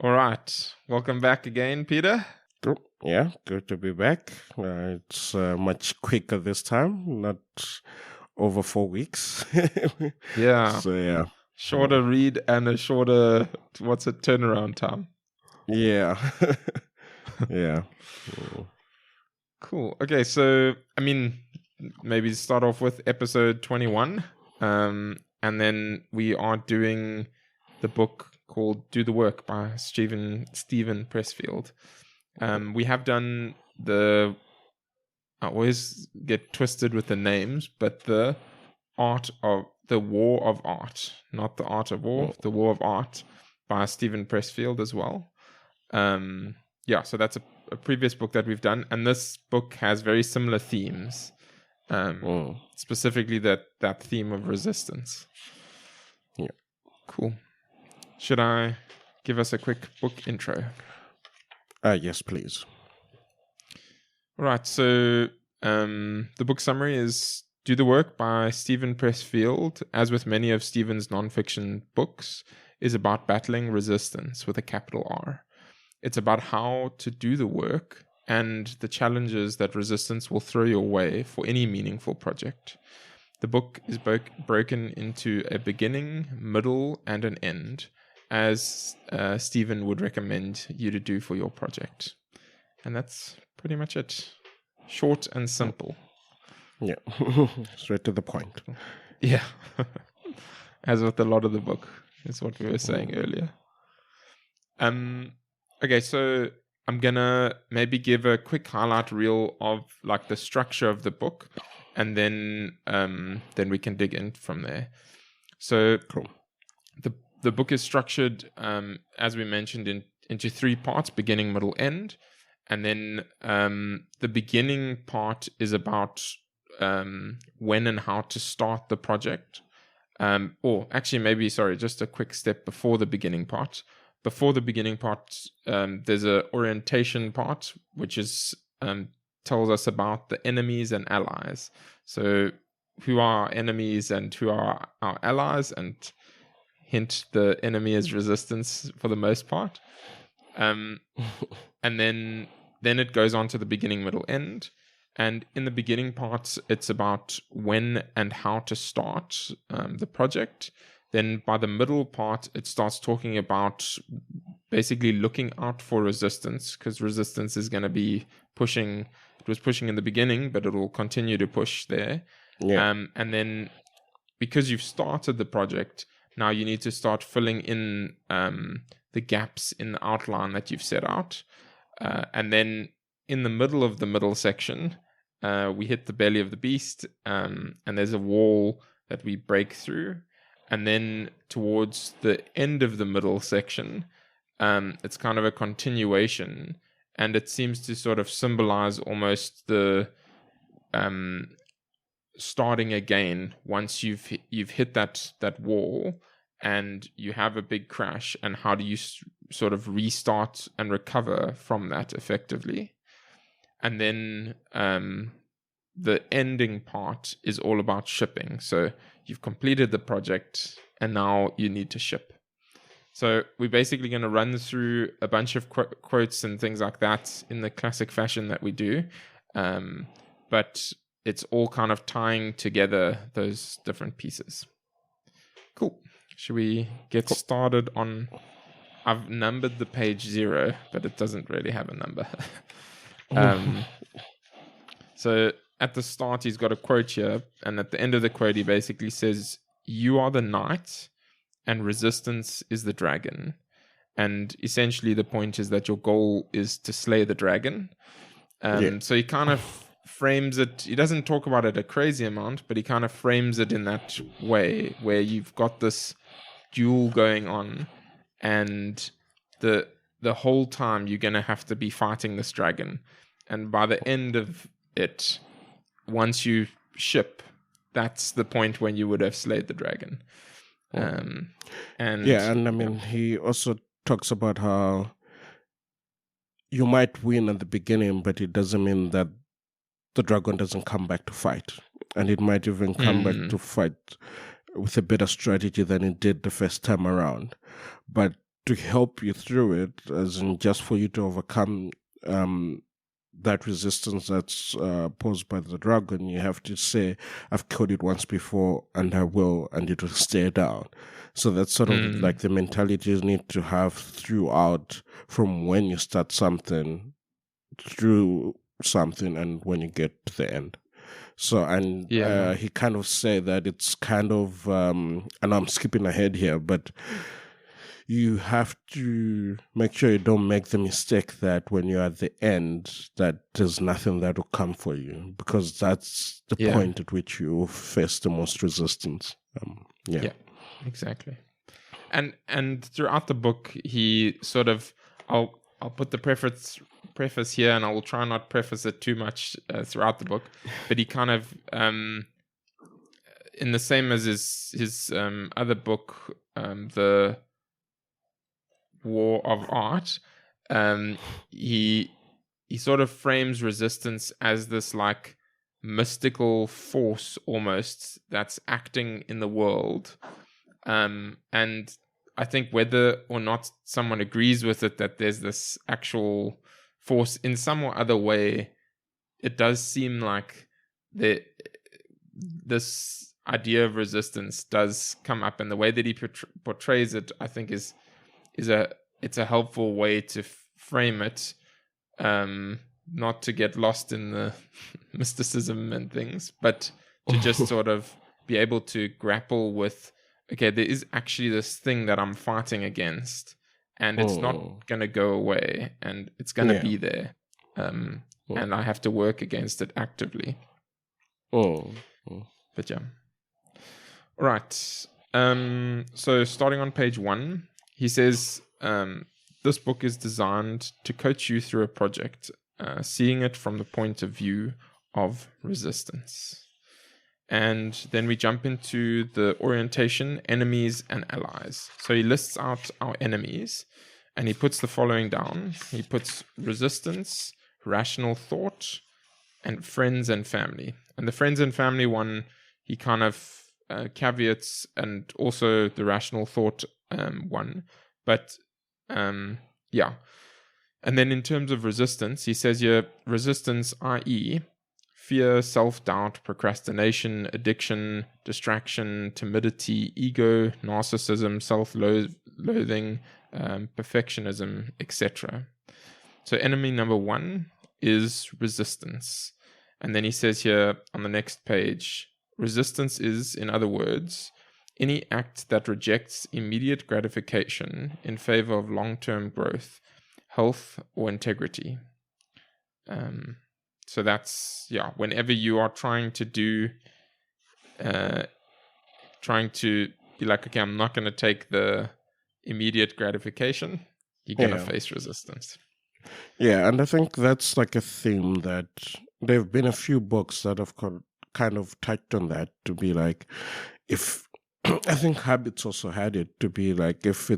All right. Welcome back again, Peter. Good. Yeah, good to be back. It's much quicker this time, not over 4 weeks. Yeah. So yeah, Shorter read and a shorter, turnaround time. yeah, yeah. Mm. Cool. Okay, so, maybe start off with episode 21. And then we are doing the book called Do the Work by Steven Pressfield. We have done I always get twisted with the names, but the War of Art, not the Art of War, the War of Art by Steven Pressfield as well. So that's a previous book that we've done, and this book has very similar themes, specifically that theme of resistance. Yeah. Cool. Should I give us a quick book intro? Yes, please. Right, so the book summary is Do the Work by Steven Pressfield, as with many of Steven's nonfiction books, is about battling resistance with a capital R. It's about how to do the work and the challenges that resistance will throw your way for any meaningful project. The book is broken into a beginning, middle, and an end, as Steven would recommend you to do for your project. And that's pretty much it. Short and simple. Yeah, straight to the point. Yeah. As with a lot of the book, is what we were saying earlier. Okay, so I'm gonna maybe give a quick highlight reel of like the structure of the book, and then we can dig in from there. So Cool. The book is structured, as we mentioned, into 3 parts: beginning, middle, end. And then the beginning part is about when and how to start the project. Just a quick step before the beginning part. Before the beginning part, there's an orientation part, which is tells us about the enemies and allies. So who are our enemies and who are our allies, and hint, the enemy is resistance for the most part. And then it goes on to the beginning, middle, end. And in the beginning part, it's about when and how to start the project. Then by the middle part, it starts talking about basically looking out for resistance, because resistance is going to be pushing. It was pushing in the beginning, but it will continue to push there. Yeah. And then because you've started the project, now you need to start filling in the gaps in the outline that you've set out. And then in the middle section, we hit the belly of the beast, and there's a wall that we break through. And then towards the end of the middle section, it's kind of a continuation, and it seems to sort of symbolize almost the starting again once you've hit that wall and you have a big crash, and how do you sort of restart and recover from that effectively. And then the ending part is all about shipping. So you've completed the project and now you need to ship. So we're basically going to run through a bunch of quotes and things like that in the classic fashion that we do. But it's all kind of tying together those different pieces. Cool. Should we get started on... I've numbered the page 0, but it doesn't really have a number. So at the start, he's got a quote here, and at the end of the quote, he basically says, "You are the knight, and resistance is the dragon." And essentially, the point is that your goal is to slay the dragon. So he kind of frames it. He doesn't talk about it a crazy amount, but he kind of frames it in that way, where you've got this duel going on, and the whole time you're going to have to be fighting this dragon. And by the end of it, once you ship, that's the point when you would have slayed the dragon. He also talks about how you might win at the beginning, but it doesn't mean that the dragon doesn't come back to fight. And it might even come back to fight with a better strategy than it did the first time around. But to help you through it, as in just for you to overcome that resistance that's posed by the dragon, you have to say, I've killed it once before and I will, and it will stay down. So that's sort of like the mentality you need to have throughout, from when you start something through something and when you get to the end. So, and he kind of said that it's kind of, and I'm skipping ahead here, but you have to make sure you don't make the mistake that when you're at the end, that there's nothing that will come for you, because that's the point at which you face the most resistance. Yeah, exactly. And throughout the book, he sort of, I'll put the preface here, and I will try not preface it too much throughout the book, but he kind of, in the same as his other book, the War of Art, he sort of frames resistance as this like mystical force almost that's acting in the world, and I think whether or not someone agrees with it, that there's this actual force in some or other way, it does seem like this idea of resistance does come up, and the way that he portrays it, I think it's a helpful way to frame it, not to get lost in the mysticism and things, but to just sort of be able to grapple with, okay, there is actually this thing that I'm fighting against, and it's not going to go away, and it's going to be there, and I have to work against it actively. But yeah. All right. So starting on page 1, he says, this book is designed to coach you through a project, seeing it from the point of view of resistance. And then we jump into the orientation, enemies and allies. So he lists out our enemies, and he puts the following down. He puts resistance, rational thought, and friends and family. And the friends and family one, he kind of caveats, and also the rational thought one. But yeah. And then in terms of resistance, he says here, resistance, i.e., fear, self-doubt, procrastination, addiction, distraction, timidity, ego, narcissism, self-loathing, perfectionism, etc. So enemy number 1 is resistance. And then he says here on the next page, resistance is, in other words, any act that rejects immediate gratification in favor of long-term growth, health, or integrity. So that's, whenever you are trying to be like, okay, I'm not going to take the immediate gratification, you're going to face resistance. Yeah, and I think that's like a theme that there have been a few books that have kind of touched on that, to be like, if I think Habits also had it, to be like, if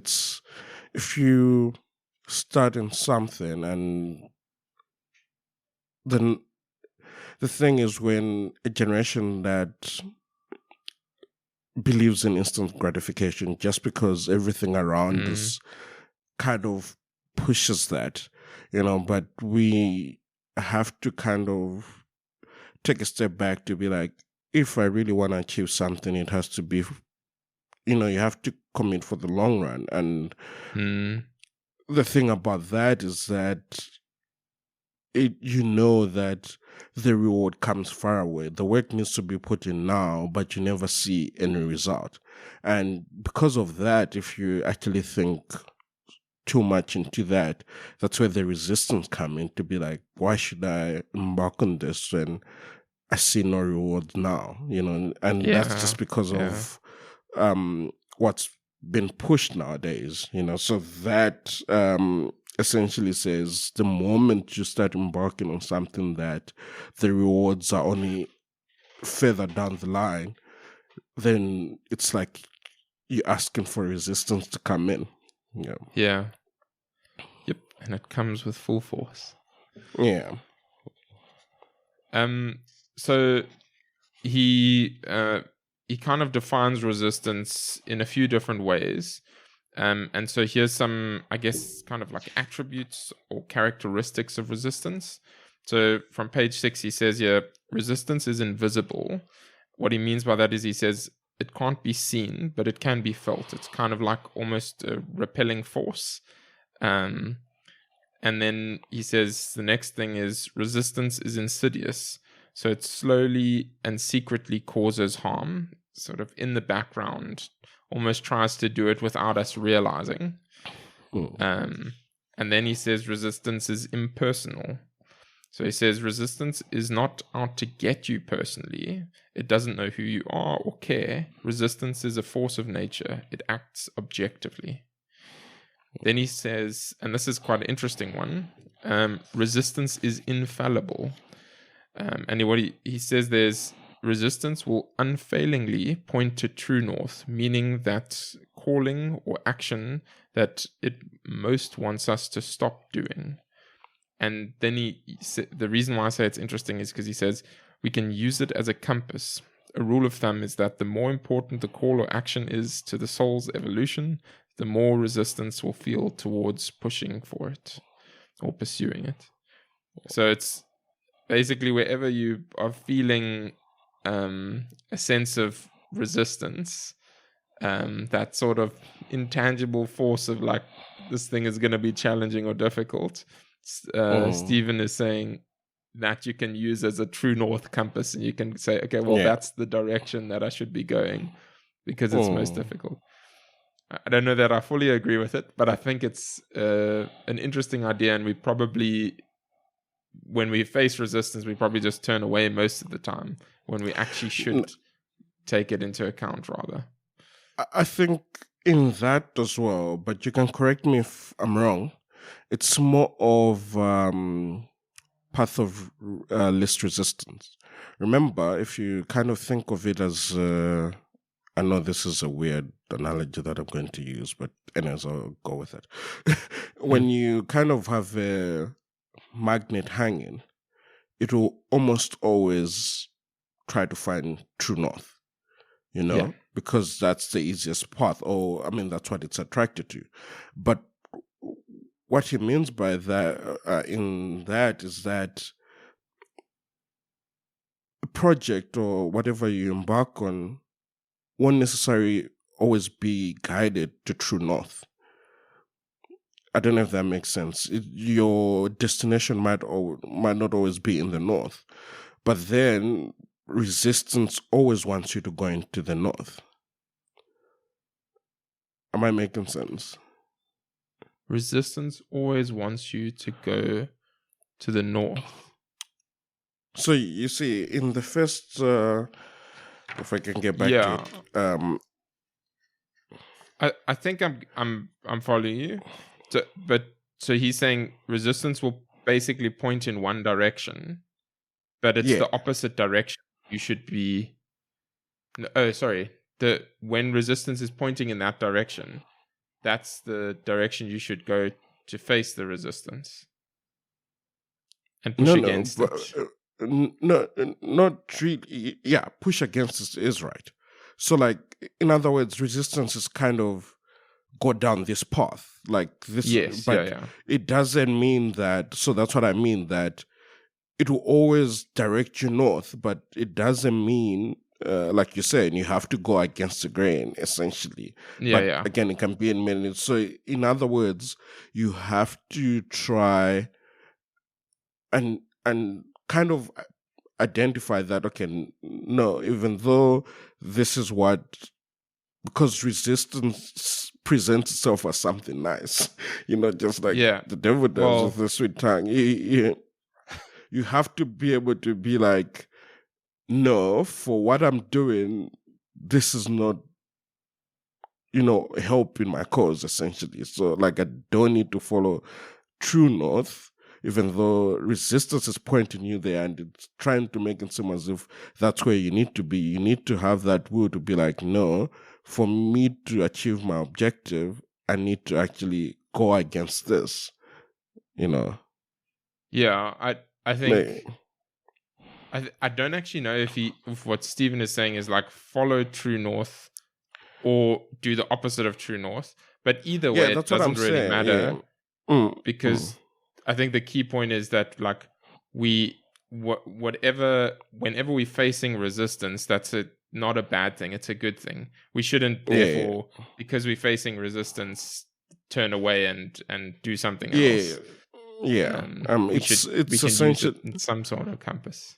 you start in something, and then the thing is, when a generation that believes in instant gratification, just because everything around us kind of pushes that, but we have to kind of take a step back to be like, if I really want to achieve something, it has to be, you have to commit for the long run. And the thing about that is that that the reward comes far away. The work needs to be put in now, but you never see any result. And because of that, if you actually think too much into that, that's where the resistance comes in, to be like, why should I embark on this when I see no reward now? And that's just because of what's been pushed nowadays. So that essentially says, the moment you start embarking on something that the rewards are only further down the line, then it's like you're asking for resistance to come in. Yeah. Yep. And it comes with full force. Yeah. So he kind of defines resistance in a few different ways. And so here's some, I guess, kind of like attributes or characteristics of resistance. So from page 6, he says here, resistance is invisible. What he means by that is he says it can't be seen, but it can be felt. It's kind of like almost a repelling force. And then he says the next thing is resistance is insidious. So it slowly and secretly causes harm, sort of in the background, almost tries to do it without us realizing. And then he says resistance is impersonal. So he says resistance is not out to get you personally. It doesn't know who you are or care. Resistance is a force of nature. It acts objectively. Then he says, and this is quite an interesting one, resistance is infallible. And what he says there's resistance will unfailingly point to true north, meaning that calling or action that it most wants us to stop doing. And then the reason why I say it's interesting is because he says we can use it as a compass. A rule of thumb is that the more important the call or action is to the soul's evolution, the more resistance will feel towards pushing for it or pursuing it. So it's basically wherever you are feeling a sense of resistance, that sort of intangible force of like, this thing is going to be challenging or difficult. Steven is saying that you can use as a true north compass, and you can say, okay, well, that's the direction that I should be going because it's most difficult. I don't know that I fully agree with it, but I think it's an interesting idea, and we probably, when we face resistance, we probably just turn away most of the time when we actually should take it into account rather. I think in that as well, but you can correct me if I'm wrong. It's more of path of least resistance. Remember, if you kind of think of it as, I know this is a weird analogy that I'm going to use, but anyways, I'll go with it. When you kind of have a magnet hanging, it will almost always try to find true north, because that's the easiest path, or I mean, that's what it's attracted to. But what he means by that, in that, is that a project or whatever you embark on won't necessarily always be guided to true north. I don't know if that makes sense. Your destination might not always be in the north, but then resistance always wants you to go into the north. Am I making sense? Resistance always wants you to go to the north. So you see, in the first, if I can get back to it, I think I'm following you. So he's saying resistance will basically point in one direction, but it's the opposite direction you should be. Oh, sorry. When resistance is pointing in that direction, that's the direction you should go to face the resistance and push against it. No, not really. Yeah, push against it is right. So, like, in other words, resistance is kind of go down this path, like this. Yes, but it doesn't mean that. So that's what I mean, that it will always direct you north, but it doesn't mean, like you said, you have to go against the grain, essentially. Again, it can be in minutes. So, in other words, you have to try and kind of identify that, okay, no, even though this is what, because resistance presents itself as something nice, just like the devil does with the sweet tongue. You have to be able to be like, no, for what I'm doing, this is not, helping my cause, essentially. So, like, I don't need to follow true north, even though resistance is pointing you there and it's trying to make it seem as if that's where you need to be. You need to have that will to be like, no, for me to achieve my objective, I need to actually go against this, Yeah, I think... I don't actually know if what Steven is saying is like follow true north or do the opposite of true north. But either way, it that's what I'm doesn't really saying. matter Mm, because I think the key point is that like whenever we're facing resistance, that's not a bad thing. It's a good thing. We shouldn't therefore, because we're facing resistance, turn away and do something else. It's we can use essential. it in some sort of compass.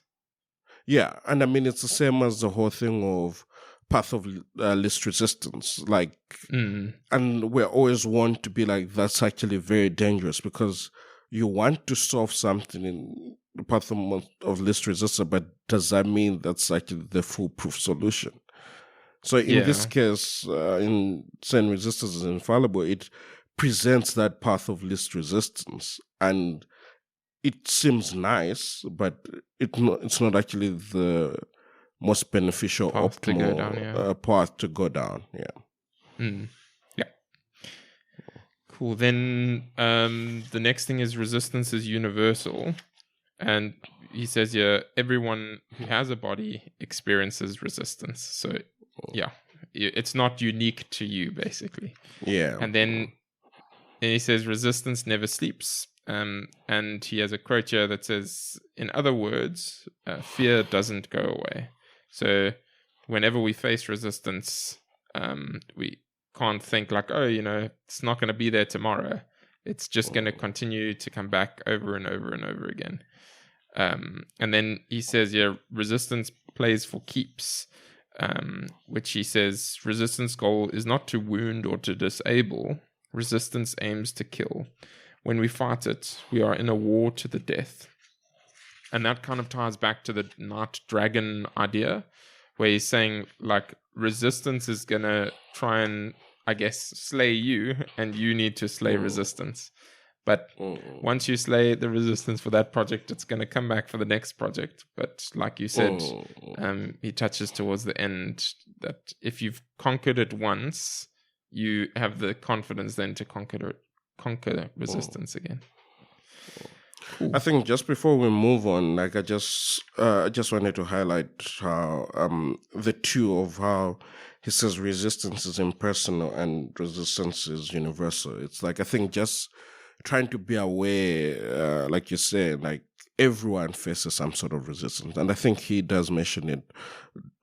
Yeah, and I mean it's the same as the whole thing of path of least resistance. Like, and we're always want to be like, that's actually very dangerous because you want to solve something in the path of least resistance, but does that mean that's actually the foolproof solution? So in this case, in saying resistance is infallible, it presents that path of least resistance, and it seems nice, but it's not actually the most beneficial, path optimal path to go down. Yeah. Cool. Then the next thing is resistance is universal. And he says, everyone who has a body experiences resistance. So, it's not unique to you, basically. Yeah. And then he says, resistance never sleeps. And he has a quote here that says, in other words, fear doesn't go away. So whenever we face resistance, we can't think like, it's not going to be there tomorrow. It's just going to continue to come back over and over and over again. And then he says, resistance plays for keeps, which he says, resistance goal is not to wound or to disable. Resistance aims to kill. When we fight it, we are in a war to the death. And that kind of ties back to the Night Dragon idea, where he's saying, like, resistance is going to try and, I guess, slay you, and you need to slay resistance. But once you slay the resistance for that project, it's going to come back for the next project. But like you said, he touches towards the end that if you've conquered it once, you have the confidence then to conquer resistance again. Cool. I think just before we move on, like I just wanted to highlight how the two of how he says resistance is impersonal and resistance is universal. It's like, I think just trying to be aware, like you said, like everyone faces some sort of resistance. And I think he does mention it,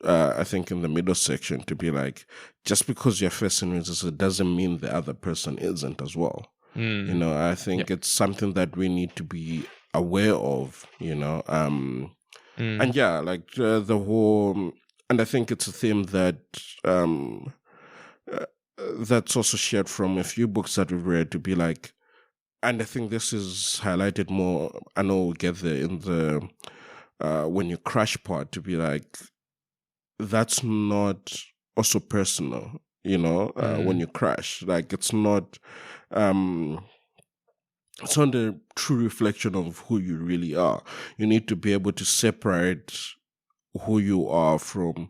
I think in the middle section, to be like, just because you're facing resistance doesn't mean the other person isn't as well. I think it's something that we need to be aware of, and like the whole, and I think it's a theme that that's also shared from a few books that we've read, to be like, and I think this is highlighted more, I know we'll get there in the when you crash part, to be like, that's not also personal, when you crash, like it's not a true reflection of who you really are. You need to be able to separate who you are from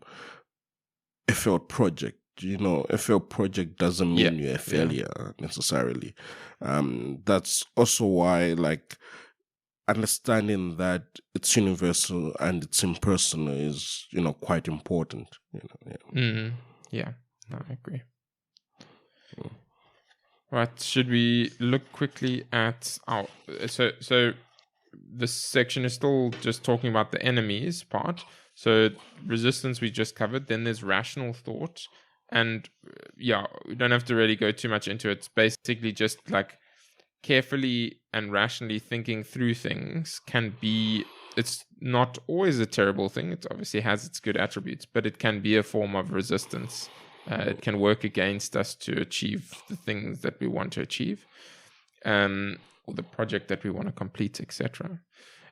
a failed project. A failed project doesn't mean you're a failure necessarily. That's also why, like, understanding that it's universal and it's impersonal is, quite important. Yeah, no, I agree. Right, should we look quickly at so this section is still just talking about the enemies part. So resistance we just covered. Then there's rational thought, and we don't have to really go too much into it. It's basically just like carefully and rationally thinking through things can be. It's not always a terrible thing. It obviously has its good attributes, but it can be a form of resistance. It can work against us to achieve the things that we want to achieve, or the project that we want to complete, etc.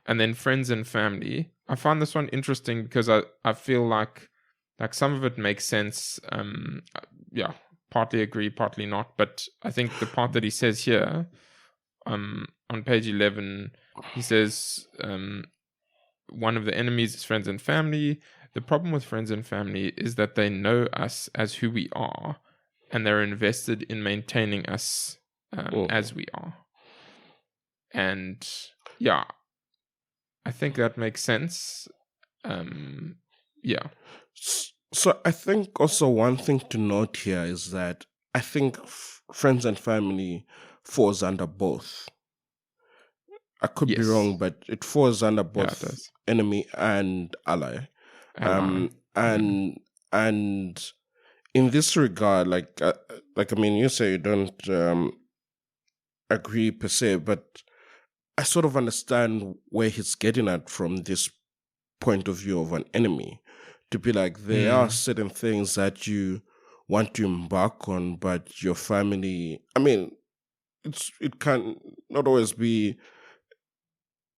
And then friends and family. I find this one interesting because I feel like some of it makes sense. Partly agree, partly not. But I think the part that he says here, on page 11, he says, one of the enemies is friends and family. The problem with friends and family is that they know us as who we are, and they're invested in maintaining us as we are. And I think that makes sense. So I think also one thing to note here is that I think friends and family falls under both. I could be Yes. wrong, but it falls under Yeah, it both does. enemy and ally. Ally. And in this regard, like I mean, you say you don't agree per se, but I sort of understand where he's getting at from this point of view of an enemy. To be like, there are certain things that you want to embark on, but your family, I mean, it can not always be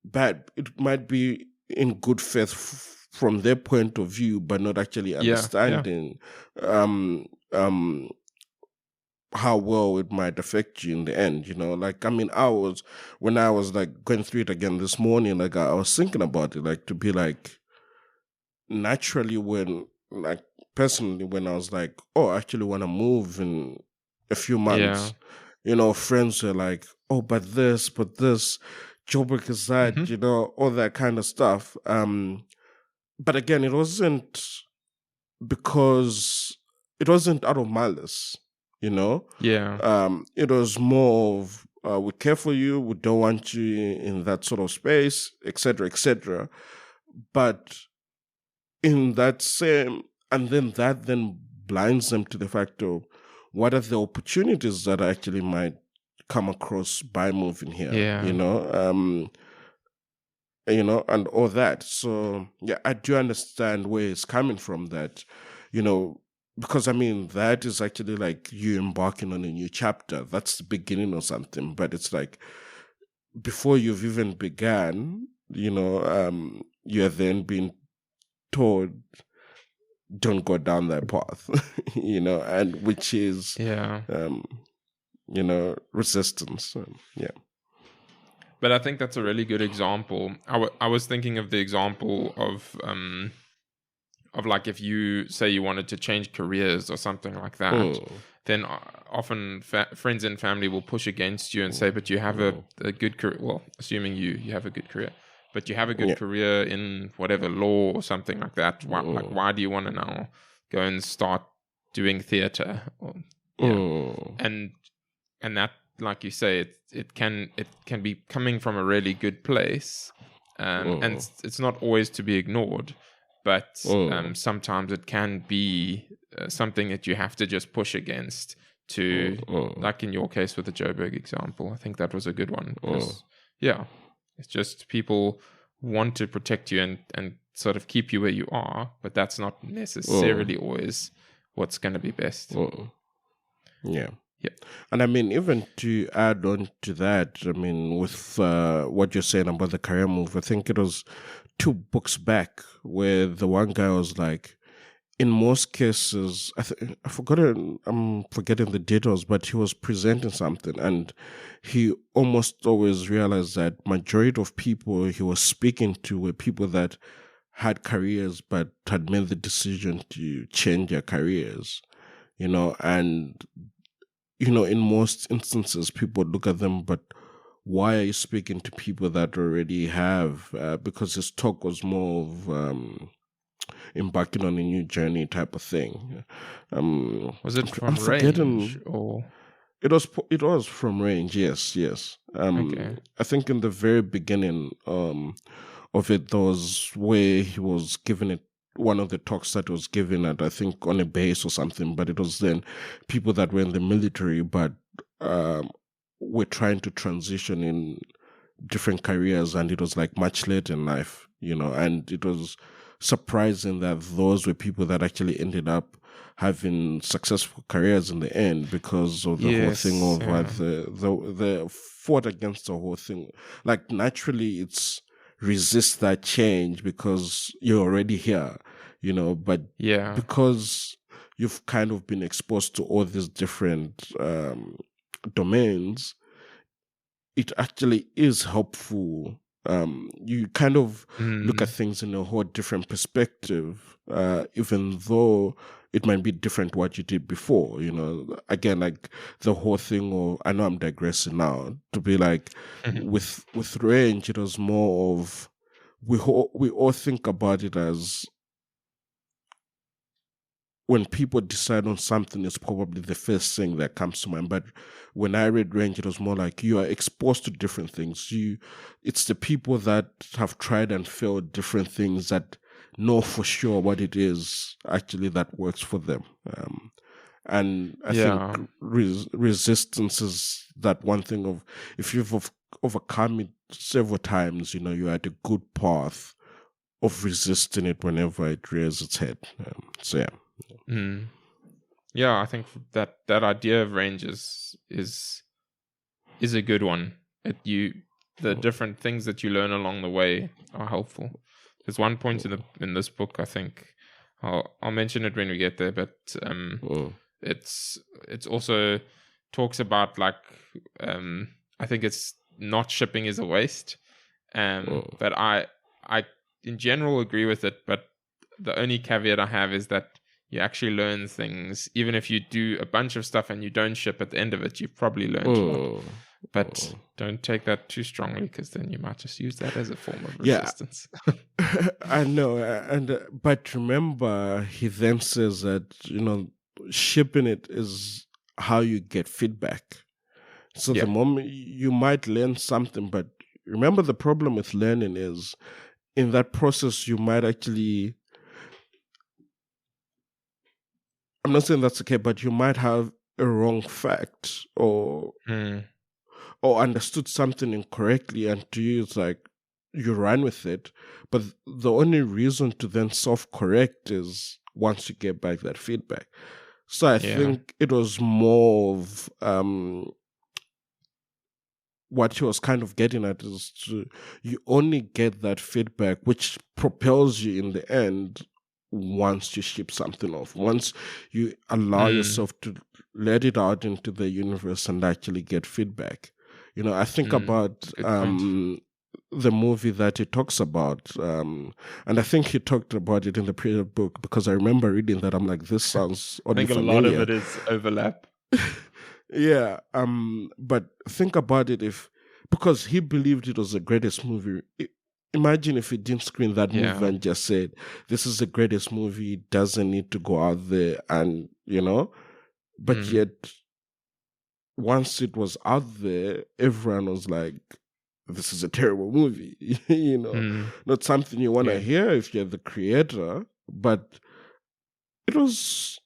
bad. It might be in good faith from their point of view, but not actually understanding how well it might affect you in the end. You know, like I mean, when I was like going through it again this morning, like I was thinking about it, like to be like naturally when like personally when I was like, oh, I actually want to move in a few months. You know, friends were like, oh, but this, Joburg is that, you know, all that kind of stuff. But again, it wasn't because it wasn't out of malice, you know? It was more of we care for you, we don't want you in that sort of space, etc., etc. But in that same, and then that then blinds them to the fact of what are the opportunities that actually might come across by moving here, you know, and all that. So yeah, I do understand where it's coming from. That, you know, because I mean that is actually like you embarking on a new chapter. That's the beginning of something, but it's like before you've even began, you know, you're then being told don't go down that path, you know, and which is you know, resistance. Yeah. But I think that's a really good example. I was thinking of the example of like if you say you wanted to change careers or something like that, then often friends and family will push against you and say, but you have a good career. Well, assuming you have a good career, but you have a good career in whatever law or something like that. Why do you want to now go and start doing theater? And that, like you say, it can be coming from a really good place, and it's not always to be ignored, but sometimes it can be something that you have to just push against to, like in your case with the Joburg example. I think that was a good one because it's just people want to protect you and sort of keep you where you are, but that's not necessarily always what's going to be best. Yeah. And I mean, even to add on to that, I mean, with what you're saying about the career move, I think it was 2 books back where the one guy was like, in most cases, I'm forgetting the details, but he was presenting something and he almost always realized that majority of people he was speaking to were people that had careers but had made the decision to change their careers, you know, and you know, in most instances, people look at them, but why are you speaking to people that already have? Because his talk was more of embarking on a new journey type of thing. Was it from I'm forgetting. Range or? It was from Range. Yes. Okay. I think in the very beginning of it, there was where he was giving it. One of the talks that was given at, I think, on a base or something, but it was then people that were in the military but were trying to transition in different careers, and it was like much later in life, you know, and it was surprising that those were people that actually ended up having successful careers in the end because of the whole thing of the fought against the whole thing. Like naturally it's resist that change because you're already here, you know, but because you've kind of been exposed to all these different domains, it actually is helpful. You kind of look at things in a whole different perspective, even though it might be different what you did before, you know. Again, like the whole thing of, I know I'm digressing now, to be like with Range, it was more of we all think about it as when people decide on something, it's probably the first thing that comes to mind. But when I read Range, it was more like you are exposed to different things. It's the people that have tried and failed different things that know for sure what it is actually that works for them. And I think resistance is that one thing of, if you've overcome it several times, you're at a good path of resisting it whenever it rears its head. So yeah. Yeah, I think that idea of range is a good one. The different things that you learn along the way are helpful. There's one point in this book, I think I'll mention it when we get there, but it's also talks about like I think it's not shipping is a waste, but I in general agree with it, but the only caveat I have is that you actually learn things. Even if you do a bunch of stuff and you don't ship at the end of it, you've probably learned a lot. But don't take that too strongly, because then you might just use that as a form of resistance. Yeah. I know. But remember, he then says that, shipping it is how you get feedback. So the moment you might learn something, but remember, the problem with learning is in that process, you might actually, I'm not saying that's okay, but you might have a wrong fact or understood something incorrectly, and to you it's like you run with it. But the only reason to then self-correct is once you get back that feedback. So I think it was more of what he was kind of getting at is you only get that feedback, which propels you in the end once you ship something off, once you allow yourself to let it out into the universe and actually get feedback. I think about the movie that he talks about, and I think he talked about it in the previous book, because I remember reading that. I'm like, this sounds oddly familiar. I think a lot of it is overlap. Yeah, but think about it, because he believed it was the greatest movie. Imagine if he didn't screen that movie and just said, this is the greatest movie, it doesn't need to go out there, and, but yet, once it was out there, everyone was like, this is a terrible movie, not something you want to hear if you're the creator, but he was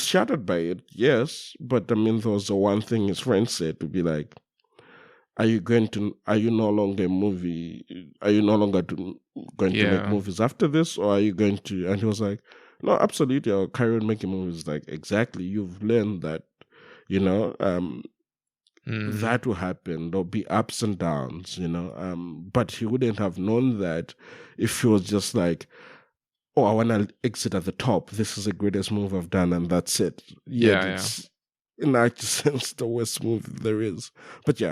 shattered by it, yes, but I mean, there was the one thing his friend said, to be like, are you no longer going to make movies after this, or are you going to, and he was like, no, absolutely, I'll carry on making movies. Like, exactly, you've learned that, that will happen. There'll be ups and downs, but he wouldn't have known that if he was just like, oh, I want to exit at the top. This is the greatest move I've done, and that's it. It's in that sense the worst movie there is. But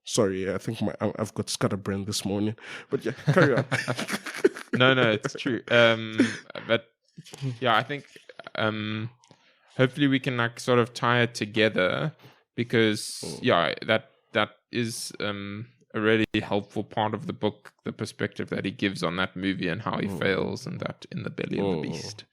sorry, I think I've got scatterbrain this morning. But carry on. No, it's true. But I think hopefully we can like sort of tie it together, because that is a really helpful part of the book, the perspective that he gives on that movie and how he fails, and that in the belly of the beast.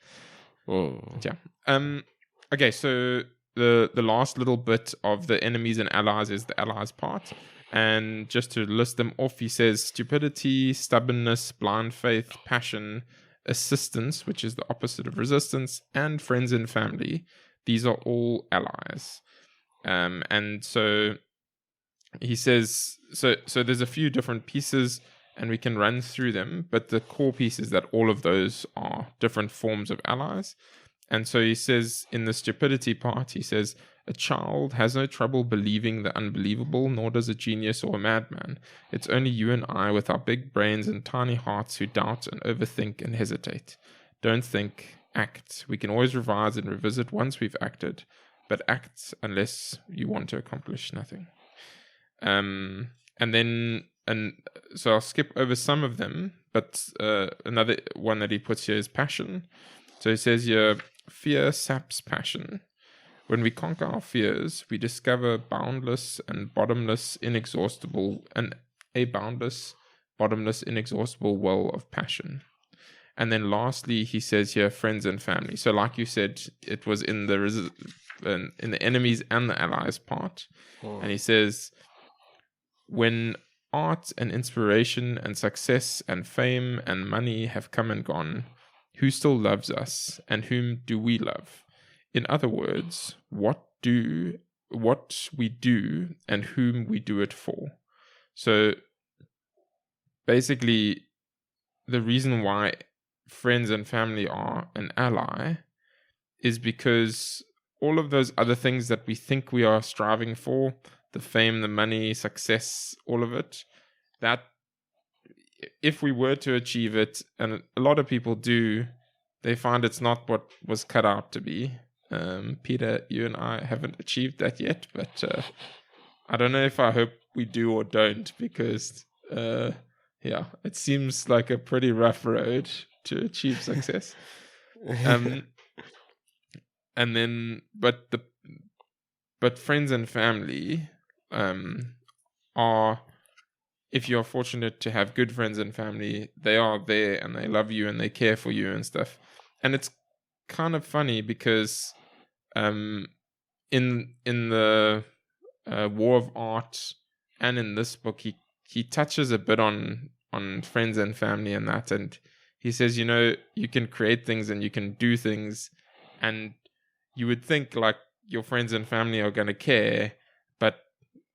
Okay, so the last little bit of the enemies and allies is the allies part, and just to list them off, he says stupidity, stubbornness, blind faith, passion, assistance, which is the opposite of resistance, and friends and family. These are all allies. And so he says, so there's a few different pieces, and we can run through them, but the core piece is that all of those are different forms of allies. And so he says in the stupidity part, he says, a child has no trouble believing the unbelievable, nor does a genius or a madman. It's only you and I with our big brains and tiny hearts who doubt and overthink and hesitate. Don't think, act. We can always revise and revisit once we've acted, but act unless you want to accomplish nothing. And so I'll skip over some of them, but another one that he puts here is passion. So he says here, fear saps passion. When we conquer our fears, we discover boundless and bottomless, inexhaustible well of passion. And then lastly, he says here, friends and family. So like you said, it was in the enemies and the allies part. And he says, when art and inspiration and success and fame and money have come and gone, who still loves us and whom do we love? In other words, what we do and whom we do it for. So basically, the reason why friends and family are an ally is because all of those other things that we think we are striving for, the fame, the money, success, all of it, that if we were to achieve it, and a lot of people do, they find it's not what was cut out to be. Peter, you and I haven't achieved that yet, but I don't know if I hope we do or don't, because it seems like a pretty rough road to achieve success. And then, but friends and family are, if you're fortunate to have good friends and family, they are there and they love you and they care for you and stuff. And it's kind of funny because in the War of Art and in this book, he touches a bit on friends and family and that, and he says, you can create things and you can do things, and you would think like your friends and family are going to care, but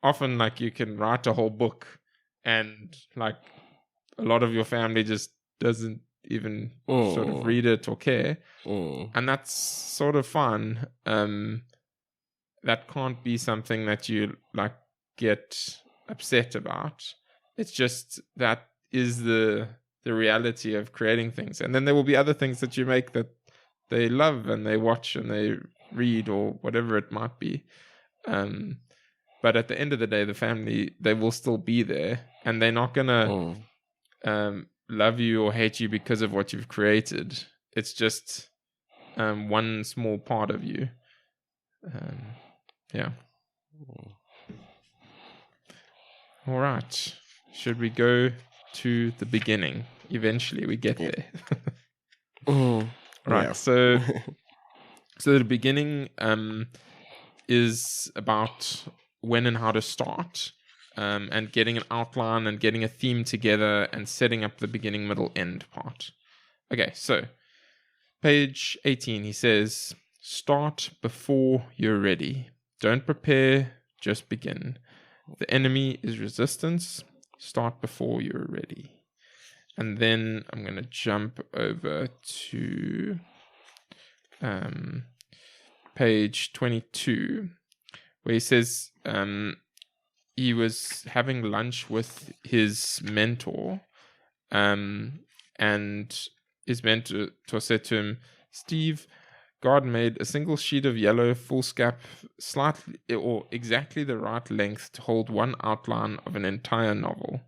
often like you can write a whole book and like a lot of your family just doesn't even sort of read it or care. And that's sort of fun. That can't be something that you like get upset about. It's just that is the reality of creating things. And then there will be other things that you make that they love and they watch and they read or whatever it might be. But at the end of the day, the family, they will still be there, and they're not gonna love you or hate you because of what you've created. It's just one small part of you. All right. Should we go to the beginning? Eventually we get there. Right. Yeah. So the beginning is about when and how to start, and getting an outline and getting a theme together and setting up the beginning, middle, end part. Okay, so page 18, he says, start before you're ready. Don't prepare, just begin. The enemy is resistance. Start before you're ready. And then I'm going to jump over to page 22, where he says he was having lunch with his mentor, and his mentor said to him, Steve, God made a single sheet of yellow foolscap slightly or exactly the right length to hold one outline of an entire novel.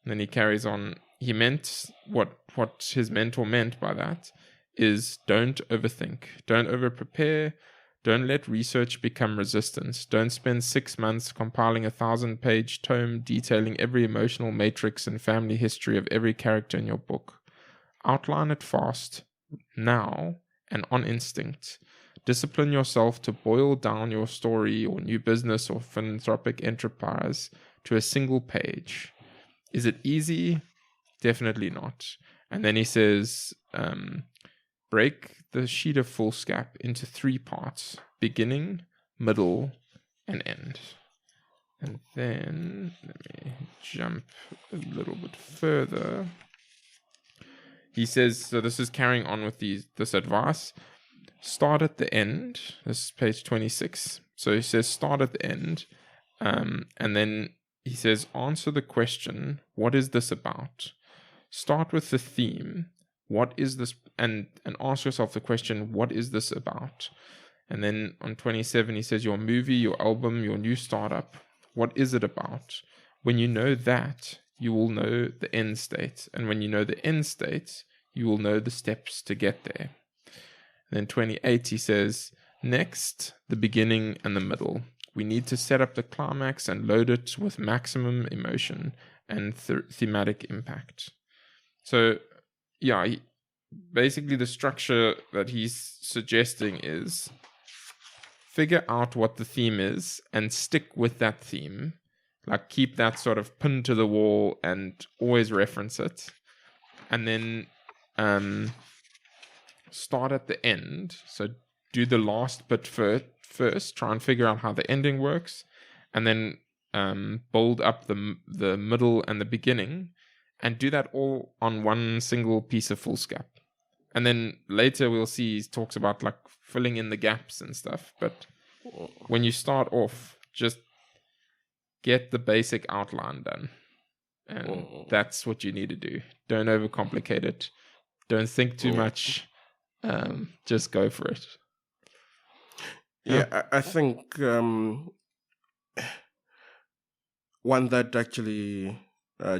And then he carries on. He meant what his mentor meant by that is don't overthink, don't overprepare, don't let research become resistance, don't spend 6 months compiling a 1,000-page tome detailing every emotional matrix and family history of every character in your book. Outline it fast, now, and on instinct. Discipline yourself to boil down your story or new business or philanthropic enterprise to a single page. Is it easy? Definitely not. And then he says, break the sheet of foolscap into 3 parts: beginning, middle, and end. And then let me jump a little bit further. He says, so this is carrying on with this advice. Start at the end. This is page 26. So he says, start at the end. And then he says, answer the question, what is this about? Start with the theme. What is this? And ask yourself the question, what is this about? And then on 27, he says, your movie, your album, your new startup, what is it about? When you know that, you will know the end state. And when you know the end state, you will know the steps to get there. And then 28, he says, next, the beginning and the middle. We need to set up the climax and load it with maximum emotion and thematic impact. So, yeah, basically the structure that he's suggesting is figure out what the theme is and stick with that theme. Like keep that sort of pinned to the wall and always reference it. And then start at the end. So do the last bit first. Try and figure out how the ending works. And then build up the middle and the beginning. And do that all on one single piece of foolscap. And then later we'll see he talks about like filling in the gaps and stuff. But when you start off, just get the basic outline done. And that's what you need to do. Don't overcomplicate it. Don't think too much. Just go for it. Yeah, I think one that actually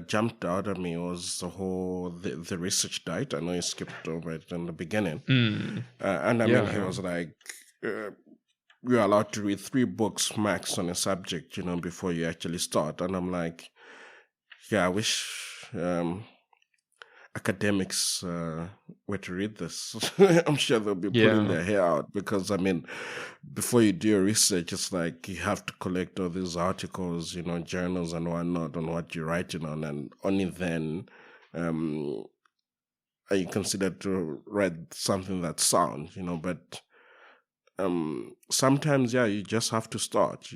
jumped out at me was the research diet. I know you skipped over it in the beginning. And I mean, he was like, you're allowed to read 3 books max on a subject, before you actually start. And I'm like, yeah, I wish academics were to read this. I'm sure they'll be pulling their hair out, because I mean, before you do your research, it's like you have to collect all these articles, journals and whatnot on what you're writing on, and only then are you considered to write something that's sound, but sometimes you just have to start,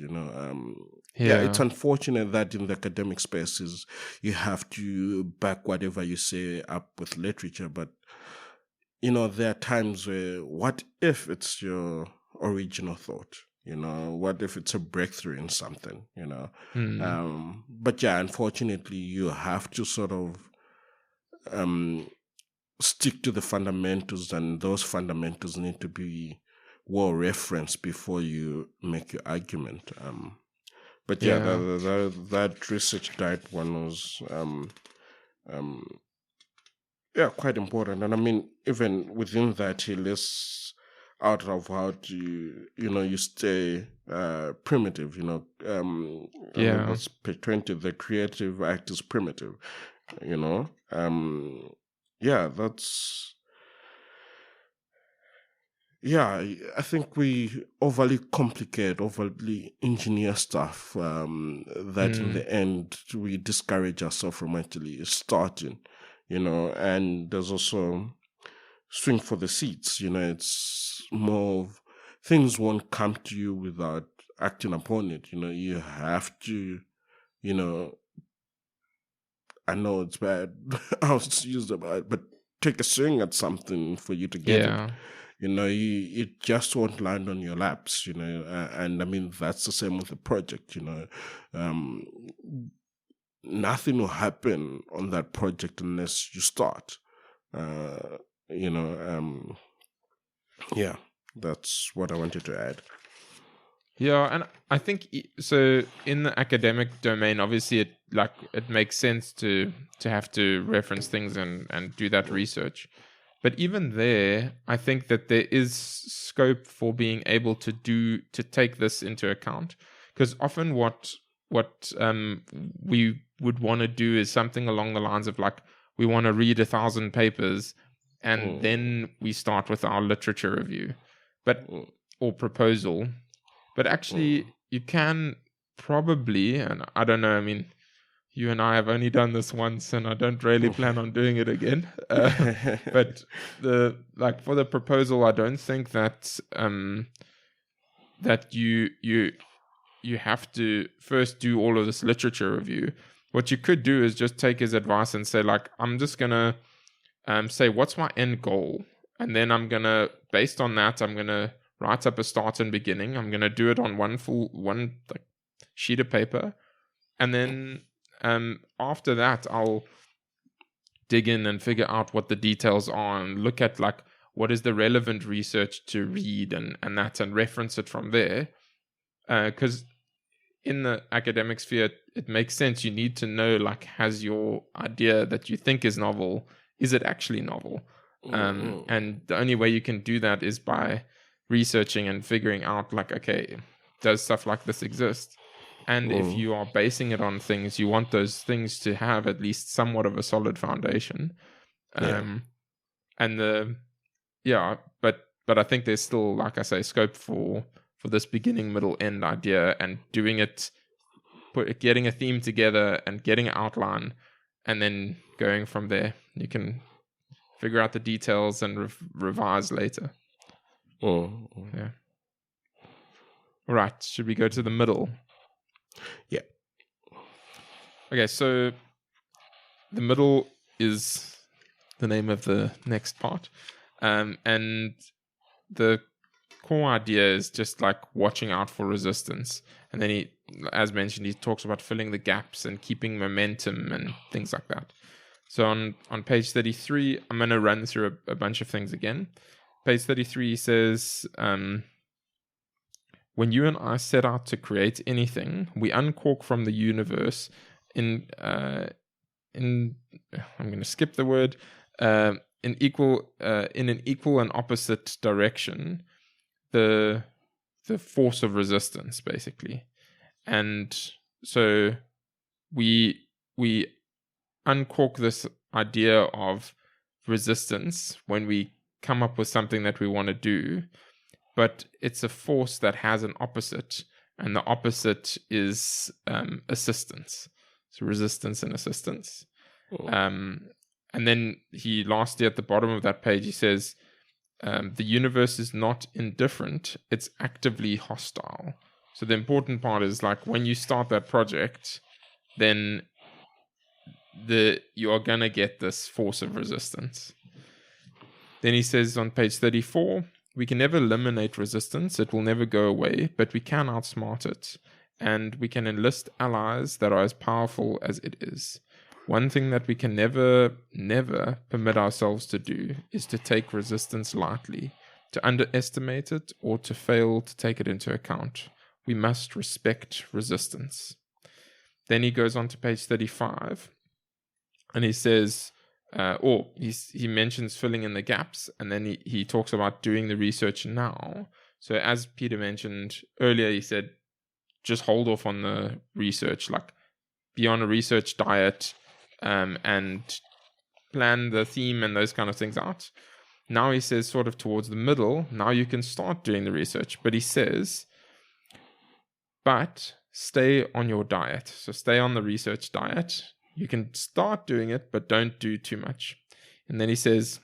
it's unfortunate that in the academic spaces you have to back whatever you say up with literature, but there are times where what if it's your original thought, what if it's a breakthrough in something, but unfortunately you have to sort of stick to the fundamentals, and those fundamentals need to be well referenced before you make your argument. But that research diet one was quite important. And I mean, even within that, he lists out of how to you stay primitive. That's page 20. The creative act is primitive. That's. Yeah, I think we overly complicate, overly engineer stuff that in the end we discourage ourselves from actually starting, and there's also swing for the seats, it's more of things won't come to you without acting upon it, you have to, I know it's bad, I was used about, but take a swing at something for you to get it. It just won't land on your laps, and I mean, that's the same with the project, nothing will happen on that project unless you start, that's what I wanted to add. Yeah, and I think so in the academic domain, obviously it makes sense to have to reference things and do that research. But even there, I think that there is scope for being able to take this into account, because often what we would want to do is something along the lines of like, we want to read 1,000 papers and then we start with our literature review, or proposal. But actually, you can probably, and I don't know, I mean, you and I have only done this once, and I don't really plan on doing it again. But for the proposal, I don't think that that you have to first do all of this literature review. What you could do is just take his advice and say, like, I'm just gonna say what's my end goal, and then I'm gonna, based on that, I'm gonna write up a start and beginning. I'm gonna do it on one sheet of paper, and then after that, I'll dig in and figure out what the details are and look at like what is the relevant research to read and reference it from there. Because in the academic sphere, it makes sense. You need to know, like, has your idea that you think is novel, is it actually novel? And the only way you can do that is by researching and figuring out, like, okay, does stuff like this exist? And if you are basing it on things, you want those things to have at least somewhat of a solid foundation. And but I think there's still, like I say, scope for this beginning, middle, end idea, and doing it, getting a theme together and getting an outline, and then going from there. You can figure out the details and revise later. Yeah. All right. Should we go to the middle? Yeah. Okay, so the middle is the name of the next part. And the core idea is just like watching out for resistance. And then he, as mentioned, he talks about filling the gaps and keeping momentum and things like that. So on page 33, I'm going to run through a bunch of things again. Page 33 he says, when you and I set out to create anything, we uncork from the universe in I'm going to skip the word, in an equal and opposite direction, the force of resistance, basically. And so we uncork this idea of resistance when we come up with something that we want to do, but it's a force that has an opposite, and the opposite is assistance. So resistance and assistance. And then he lastly at the bottom of that page, he says, the universe is not indifferent, it's actively hostile. So the important part is, like, when you start that project, then you are going to get this force of resistance. Then he says on page 34, we can never eliminate resistance, it will never go away, but we can outsmart it. And we can enlist allies that are as powerful as it is. One thing that we can never permit ourselves to do is to take resistance lightly, to underestimate it, or to fail to take it into account. We must respect resistance. Then he goes on to page 35, and he says, he mentions filling in the gaps, and then he talks about doing the research now. So as Peter mentioned earlier, he said, just hold off on the research, like be on a research diet, and plan the theme and those kind of things out. Now he says, sort of towards the middle, now you can start doing the research. But he says, but stay on your diet. So stay on the research diet. You can start doing it, but don't do too much. And then he says,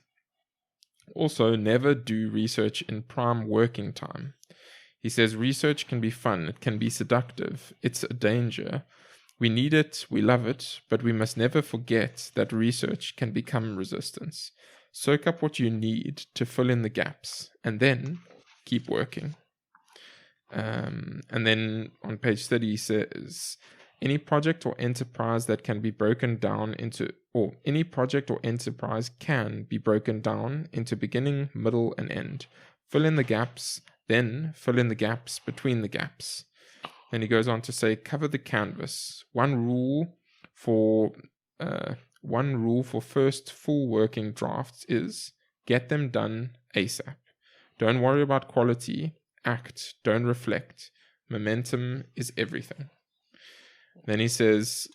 also, never do research in prime working time. He says research can be fun, it can be seductive, it's a danger. We need it, we love it, but we must never forget that research can become resistance. Soak up what you need to fill in the gaps, and then keep working. And then on page 30 he says, any project or enterprise can be broken down into beginning, middle, and end. Fill in the gaps, then fill in the gaps between the gaps. Then he goes on to say, cover the canvas. One rule for first full working drafts is get them done ASAP. Don't worry about quality. Act. Don't reflect. Momentum is everything. Then he says,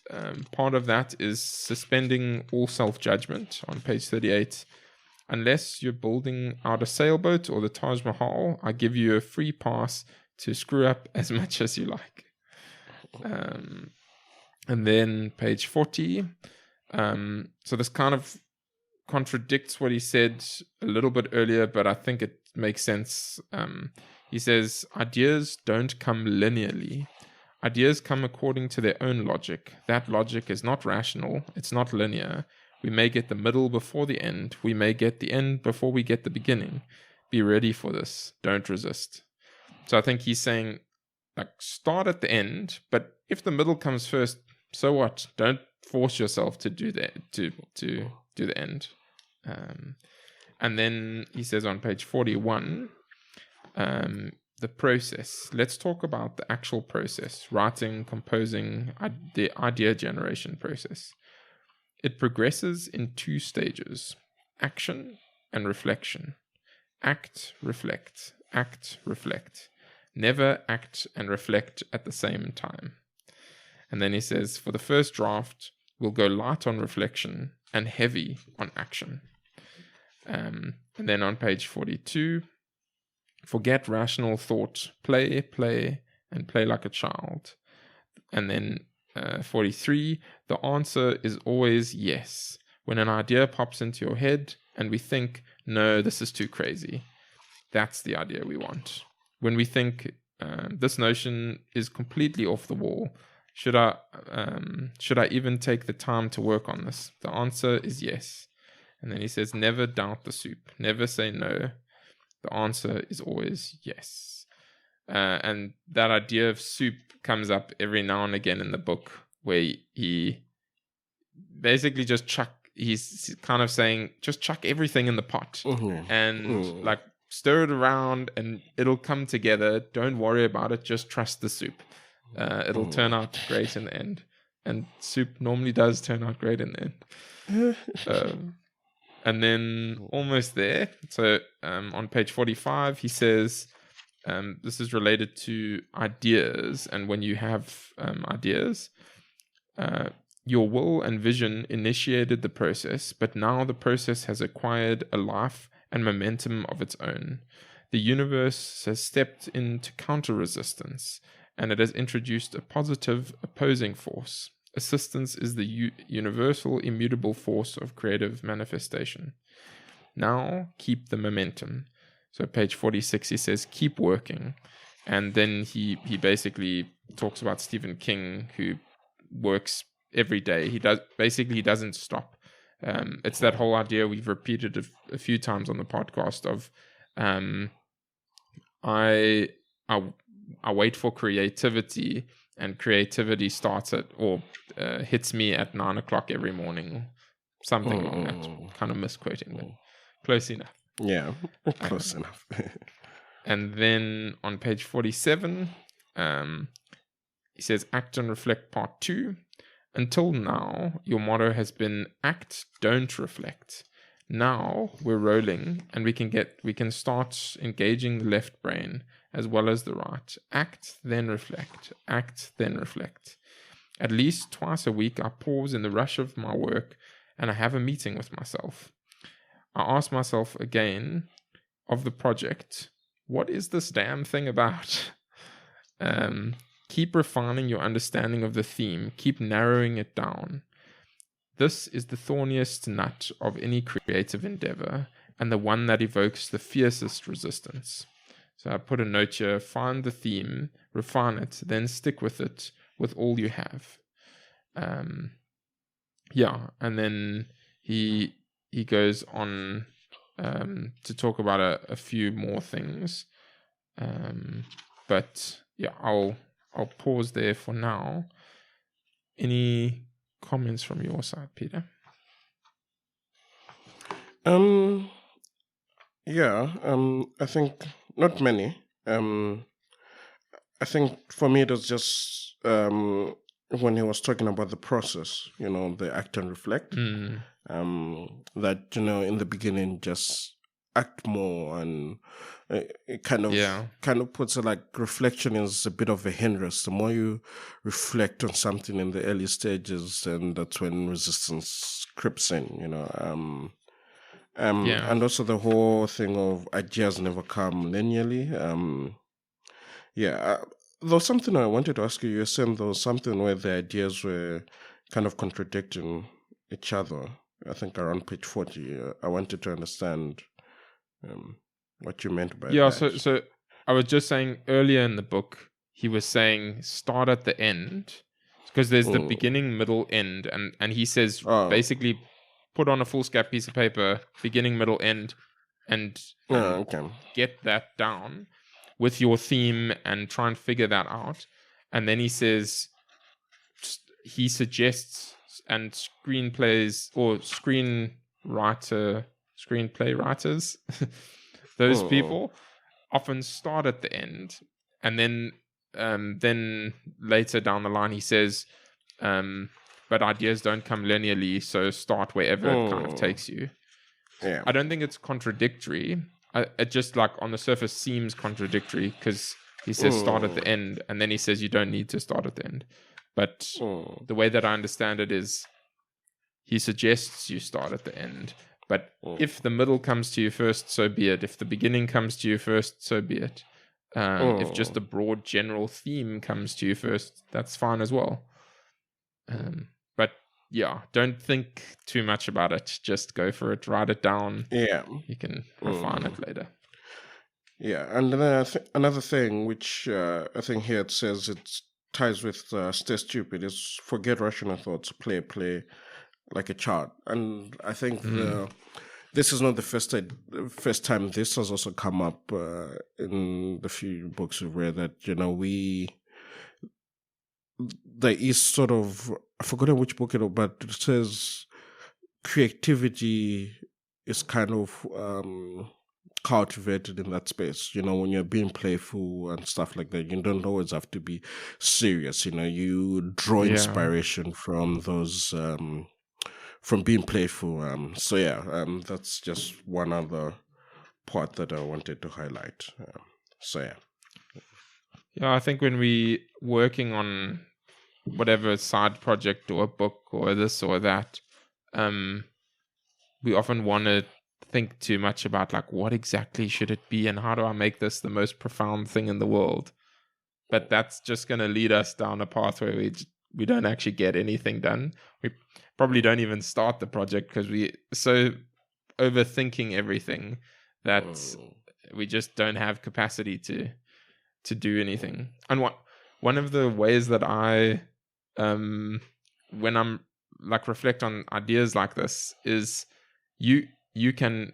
part of that is suspending all self-judgment on page 38. Unless you're building out a sailboat or the Taj Mahal, I give you a free pass to screw up as much as you like. And then page 40. So this kind of contradicts what he said a little bit earlier, but I think it makes sense. He says, ideas don't come linearly. Ideas come according to their own logic. That logic is not rational. It's not linear. We may get the middle before the end. We may get the end before we get the beginning. Be ready for this. Don't resist. So I think he's saying, like, start at the end, but if the middle comes first, so what? Don't force yourself to do that, to do the end. And then he says on page 41, the process. Let's talk about the actual process, writing, composing, the idea generation process. It progresses in 2 stages, action and reflection. Act, reflect, act, reflect. Never act and reflect at the same time. And then he says, for the first draft, we'll go light on reflection and heavy on action. And then on page 42, forget rational thought, play, and play like a child. And then 43, the answer is always yes. When an idea pops into your head and we think, no, this is too crazy, that's the idea we want. When we think this notion is completely off the wall, should I even take the time to work on this? The answer is yes. And then he says, never doubt the soup. Never say no. The answer is always yes. And that idea of soup comes up every now and again in the book, where he basically he's kind of saying, just chuck everything in the pot and like stir it around and it'll come together. Don't worry about it. Just trust the soup. It'll turn out great in the end. And soup normally does turn out great in the end. And then almost there. So on page 45, he says, this is related to ideas. And when you have ideas, your will and vision initiated the process, but now the process has acquired a life and momentum of its own. The universe has stepped into counter-resistance, and it has introduced a positive opposing force. Assistance is the universal immutable force of creative manifestation. Now keep the momentum. So page 46, he says, keep working. And then he basically talks about Stephen King, who works every day. He doesn't stop. It's that whole idea we've repeated a few times on the podcast of I wait for creativity, and creativity starts at or hits me at 9 o'clock every morning. Something like that. Kind of misquoting, but close enough. Yeah, close enough. And then on page 47, he says, act and reflect part 2. Until now, your motto has been act, don't reflect. Now we're rolling and we can start engaging the left brain as well as the right. Act, then reflect. Act, then reflect. At least twice a week, I pause in the rush of my work and I have a meeting with myself. I ask myself again of the project, what is this damn thing about? Keep refining your understanding of the theme. Keep narrowing it down. This is the thorniest nut of any creative endeavor and the one that evokes the fiercest resistance. So I put a note here, find the theme, refine it, then stick with it with all you have. And then he goes on to talk about a few more things. But yeah, I'll pause there for now. Any comments from your side, Peter? I think not many. I think for me it was just when he was talking about the process, the act and reflect. That in the beginning just act more, and it kind of puts it like reflection is a bit of a hindrance. The more you reflect on something in the early stages, and that's when resistance creeps in. And also the whole thing of ideas never come linearly. There was something I wanted to ask you. You were saying there was something where the ideas were kind of contradicting each other. I think around page 40. I wanted to understand what you meant by that. Yeah, so I was just saying earlier in the book, he was saying start at the end, because there's the beginning, middle, end, and he says basically put on a foolscap piece of paper, beginning, middle, end, and get that down with your theme and try and figure that out. And then he says, he suggests, and screenplays or screenplay writers, those people often start at the end, and then later down the line he says, but ideas don't come linearly, so start wherever it kind of takes you. I don't think it's contradictory. It just, like, on the surface seems contradictory, because he says start at the end, and then he says you don't need to start at the end. But the way that I understand it is he suggests you start at the end, But if the middle comes to you first, so be it. If the beginning comes to you first, so be it. If just a broad general theme comes to you first, that's fine as well. But yeah, don't think too much about it. Just go for it. Write it down. Yeah. You can refine it later. Yeah, and then another thing, which I think here it says it ties with Stay Stupid, is forget rational thoughts, play like a child. And I think this is not the first time this has also come up in the few books we've read, that, there is sort of, I've forgotten which book it is, but it says creativity is kind of cultivated in that space. When you're being playful and stuff like that, you don't always have to be serious. You draw inspiration from those, from being playful. That's just one other part that I wanted to highlight. Yeah, I think when we working on whatever side project or a book or this or that, we often want to think too much about like what exactly should it be and how do I make this the most profound thing in the world. But that's just going to lead us down a path where we don't actually get anything done. We probably don't even start the project because we're so overthinking everything that we just don't have capacity to do anything. And one of the ways that I when I'm like reflect on ideas like this is you can,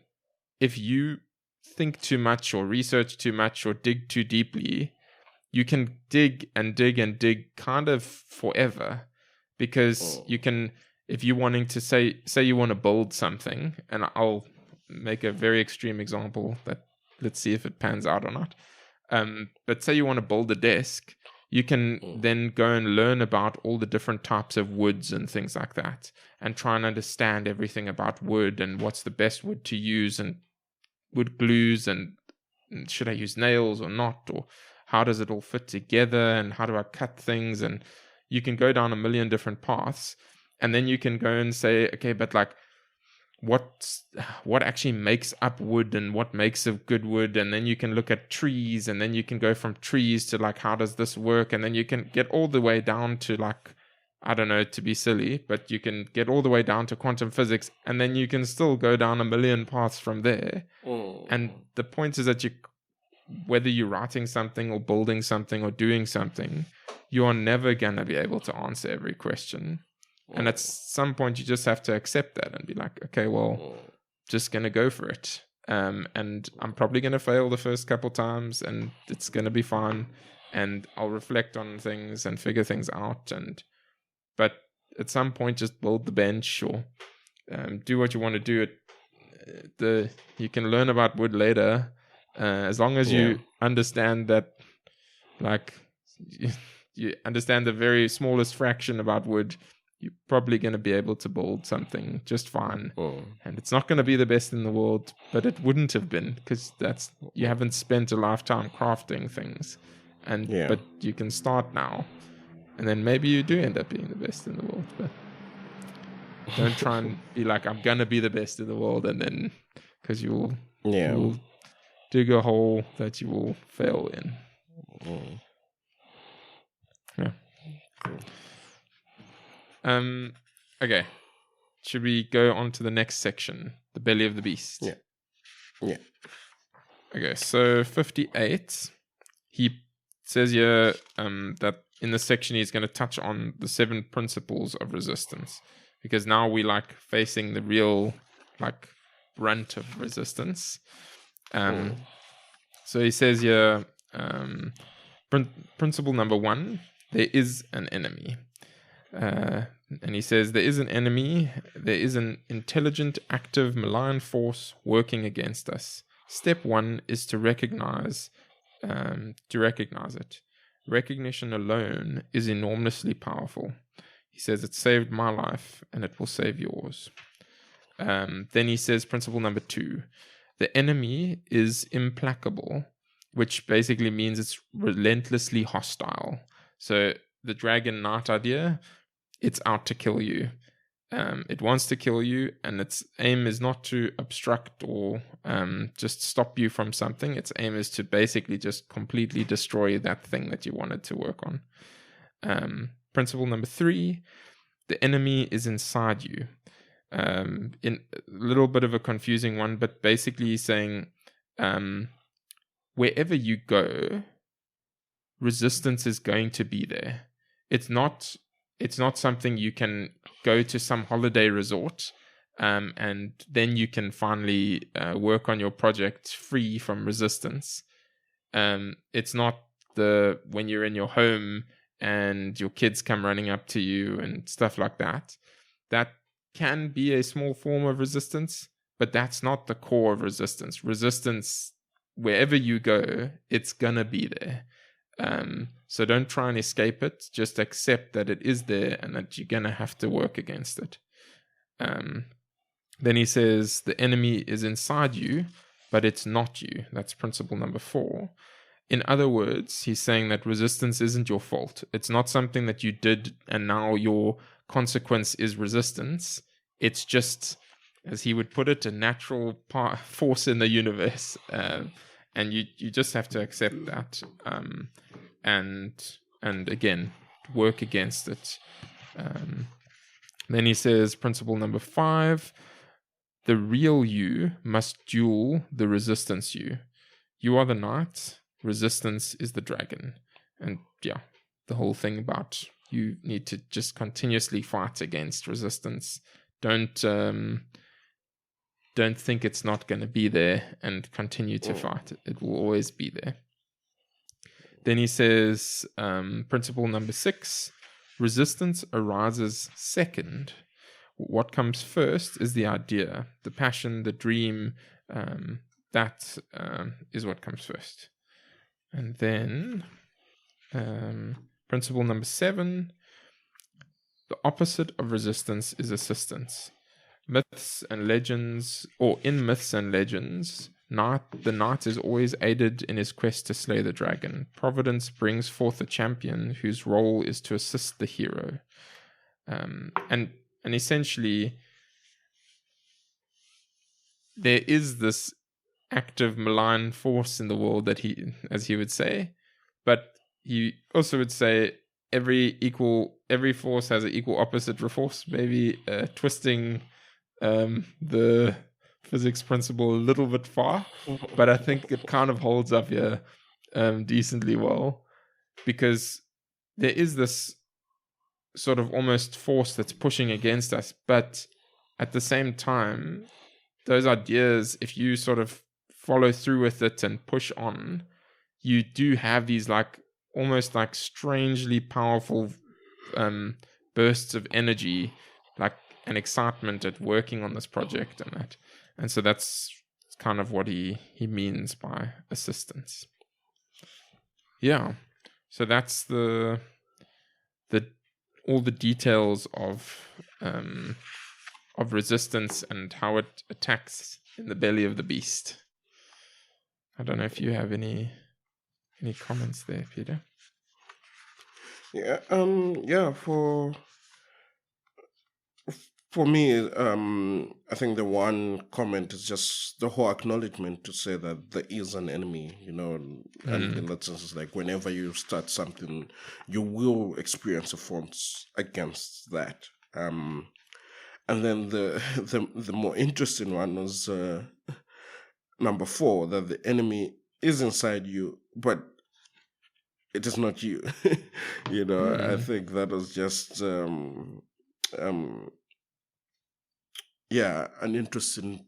if you think too much or research too much or dig too deeply, you can dig and dig and dig kind of forever, because you can, if you're wanting to say you want to build something, and I'll make a very extreme example that let's see if it pans out or not. But say you want to build a desk, you can then go and learn about all the different types of woods and things like that, and try and understand everything about wood and what's the best wood to use and wood glues and should I use nails or not, or how does it all fit together and how do I cut things, and you can go down a million different paths, and then you can go and say, okay, but like what actually makes up wood and what makes a good wood, and then you can look at trees, and then you can go from trees to like how does this work, and then you can get all the way down to like, I don't know, to be silly, but you can get all the way down to quantum physics, and then you can still go down a million paths from there. And the point is that whether you're writing something or building something or doing something, you are never going to be able to answer every question. And at some point, you just have to accept that and be like, okay, well, just going to go for it. And I'm probably going to fail the first couple times, and it's going to be fine. And I'll reflect on things and figure things out. But at some point, just build the bench or do what you want to do. You can learn about wood later, as long as you understand that, like, you understand the very smallest fraction about wood. You're probably going to be able to build something just fine. And it's not going to be the best in the world, but it wouldn't have been, because you haven't spent a lifetime crafting things. But you can start now. And then maybe you do end up being the best in the world. But don't try and be like, I'm going to be the best in the world. And then, because you will dig a hole that you will fail in. Yeah. Okay. Should we go on to the next section? The belly of the beast. Yeah. Okay, so 58. He says here that in this section he's going to touch on the 7 principles of resistance, because now we like facing the real like brunt of resistance. So he says here, principle number 1, there is an enemy. And he says there is an enemy, there is an intelligent, active, malign force working against us. Step 1 is to recognize it. Recognition alone is enormously powerful. He says it saved my life and it will save yours. Then he says principle number 2, the enemy is implacable, which basically means it's relentlessly hostile. So the dragon knight idea, it's out to kill you. It wants to kill you, and its aim is not to obstruct or just stop you from something. Its aim is to basically just completely destroy that thing that you wanted to work on. Principle number 3, the enemy is inside you. In a little bit of a confusing one, but basically saying wherever you go, resistance is going to be there. It's not something you can go to some holiday resort and then you can finally work on your project free from resistance. It's not when you're in your home and your kids come running up to you and stuff like that. That can be a small form of resistance, but that's not the core of resistance. Resistance, wherever you go, it's gonna be there. So don't try and escape it. Just accept that it is there and that you're gonna have to work against it. Then he says the enemy is inside you, but it's not you. That's principle number 4. In other words, he's saying that resistance isn't your fault. It's not something that you did and now your consequence is resistance. It's just, as he would put it, a natural force in the universe. And you just have to accept that. And again, work against it. Then he says, principle number 5, the real you must duel the resistance you. You are the knight. Resistance is the dragon. And yeah, the whole thing about you need to just continuously fight against resistance. Don't think it's not going to be there and continue to fight. It will always be there. Then he says, principle number 6, resistance arises second. What comes first is the idea, the passion, the dream. That is what comes first. And then principle number 7, the opposite of resistance is assistance. Myths and legends, or in myths and legends, the knight is always aided in his quest to slay the dragon. Providence brings forth a champion whose role is to assist the hero. And essentially, there is this active malign force in the world that as he would say, but he also would say every force has an equal opposite force, maybe twisting the physics principle a little bit far, but I think it kind of holds up here decently well, because there is this sort of almost force that's pushing against us, but at the same time, those ideas, if you sort of follow through with it and push on, you do have these almost strangely powerful bursts of energy, and excitement at working on this project and that. And so that's kind of what he means by assistance. Yeah. So that's the all the details of resistance and how it attacks in the belly of the beast. I don't know if you have any comments there, Peter. Yeah. For me, I think the one comment is just the whole acknowledgement to say that there is an enemy, and in that sense, it's like whenever you start something, you will experience a force against that. And then the more interesting one was number 4, that the enemy is inside you, but it is not you. I think that was just an interesting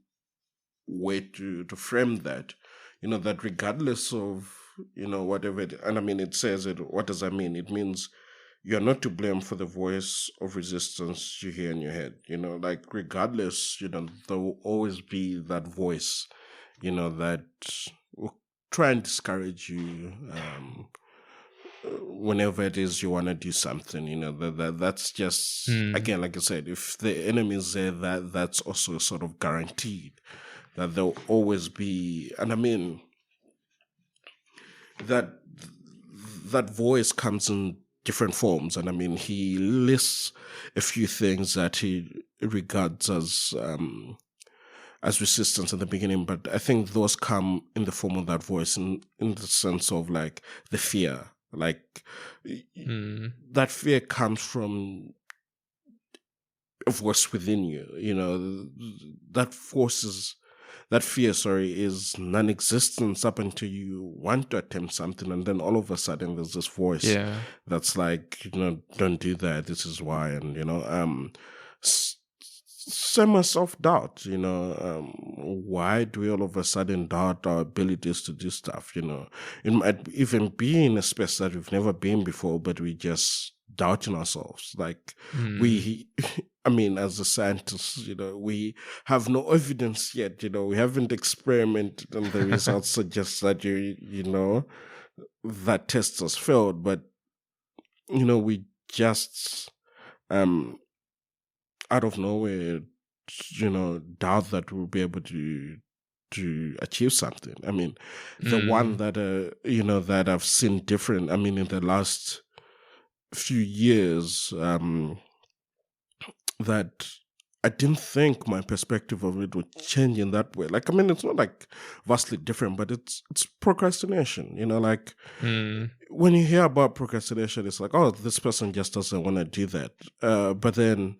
way to frame that. That regardless of whatever and I mean, it says it. What does that mean? It means you're not to blame for the voice of resistance you hear in your head. Regardless, there will always be that voice, that will try and discourage you whenever it is you want to do something. That's just again, like I said, if the enemy is there, that's also sort of guaranteed that there'll always be. And I mean, that voice comes in different forms, and I mean, he lists a few things that he regards as resistance in the beginning, but I think those come in the form of that voice, in the sense of like the fear. Like that fear comes from a voice within you. You know, that fear, is non-existent up until you want to attempt something, and then all of a sudden there's this voice that's like, don't do that. This is why, and semi self-doubt. Why do we all of a sudden doubt our abilities to do stuff? It might even be in a space that we've never been before, but we just doubting ourselves. Like as a scientist, we have no evidence yet. We haven't experimented, and the results suggest that that test has failed. But we just out of nowhere, doubt that we'll be able to achieve something. I mean, the one that that I've seen different. I mean, in the last few years, that I didn't think my perspective of it would change in that way. Like, I mean, it's not like vastly different, but it's procrastination. Like when you hear about procrastination, it's like, oh, this person just doesn't want to do that. But then,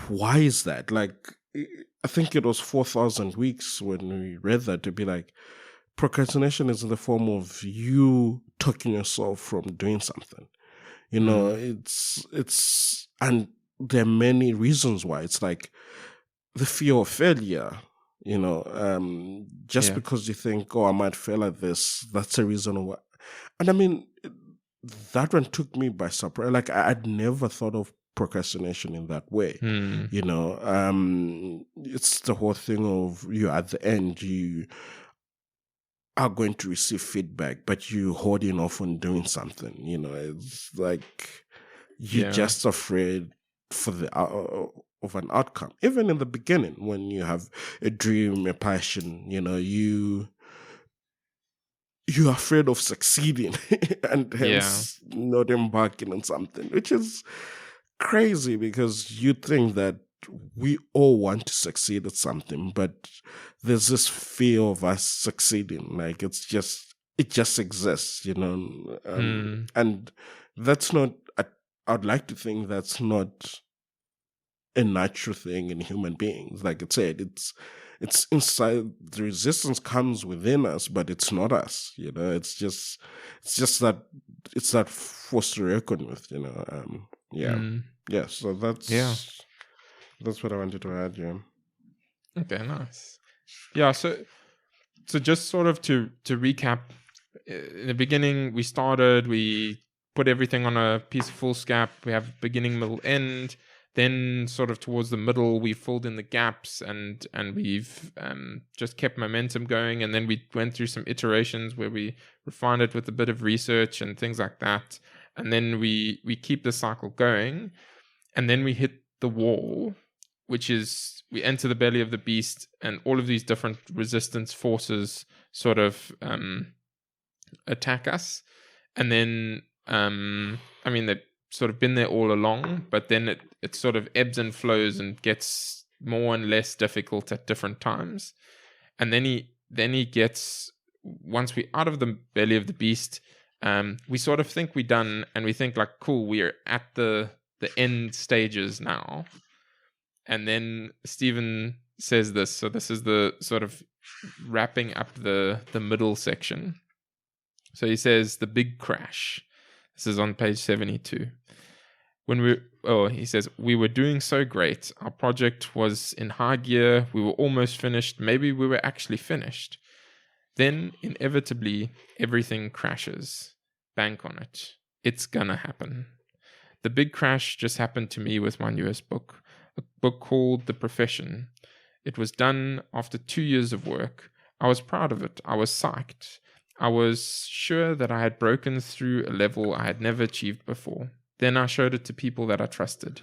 why is that? Like, I think it was 4,000 Weeks when we read that, to be like, procrastination is in the form of you talking yourself from doing something. It's and there are many reasons why. It's like the fear of failure, just because you think, oh, I might fail at this, that's a reason why. And I mean, that one took me by surprise. Like, I'd never thought of procrastination in that way. It's the whole thing of, you at the end, you are going to receive feedback, but you holding off on doing something. It's like you're just afraid for the of an outcome. Even in the beginning, when you have a dream, a passion, you're afraid of succeeding and hence not embarking on something, which is crazy, because you think that we all want to succeed at something, but there's this fear of us succeeding. Like, it just exists, and that's not, I'd like to think that's not a natural thing in human beings. Like I said, it's inside. The resistance comes within us, but it's not us. It's just that it's that force to reckon with. So that's what I wanted to add. Okay, nice. So just sort of to recap, in the beginning we put everything on a piece of foolscap. We have beginning, middle, end. Then sort of towards the middle, we filled in the gaps and we've just kept momentum going. And then we went through some iterations where we refined it with a bit of research and things like that. And then we keep the cycle going. And then we hit the wall, which is we enter the belly of the beast, and all of these different resistance forces sort of attack us. And then, they've sort of been there all along, but then it sort of ebbs and flows and gets more and less difficult at different times. And then he gets, once we're out of the belly of the beast, we sort of think we're done, and we think like, cool, we're at the end stages now. And then Steven says this. So this is the sort of wrapping up the middle section. So he says, the big crash. This is on page 72. He says, we were doing so great. Our project was in high gear. We were almost finished. Maybe we were actually finished. Then, inevitably, everything crashes. Bank on it. It's gonna happen. The big crash just happened to me with my newest book, a book called The Profession. It was done after 2 years of work. I was proud of it. I was psyched. I was sure that I had broken through a level I had never achieved before. Then I showed it to people that I trusted.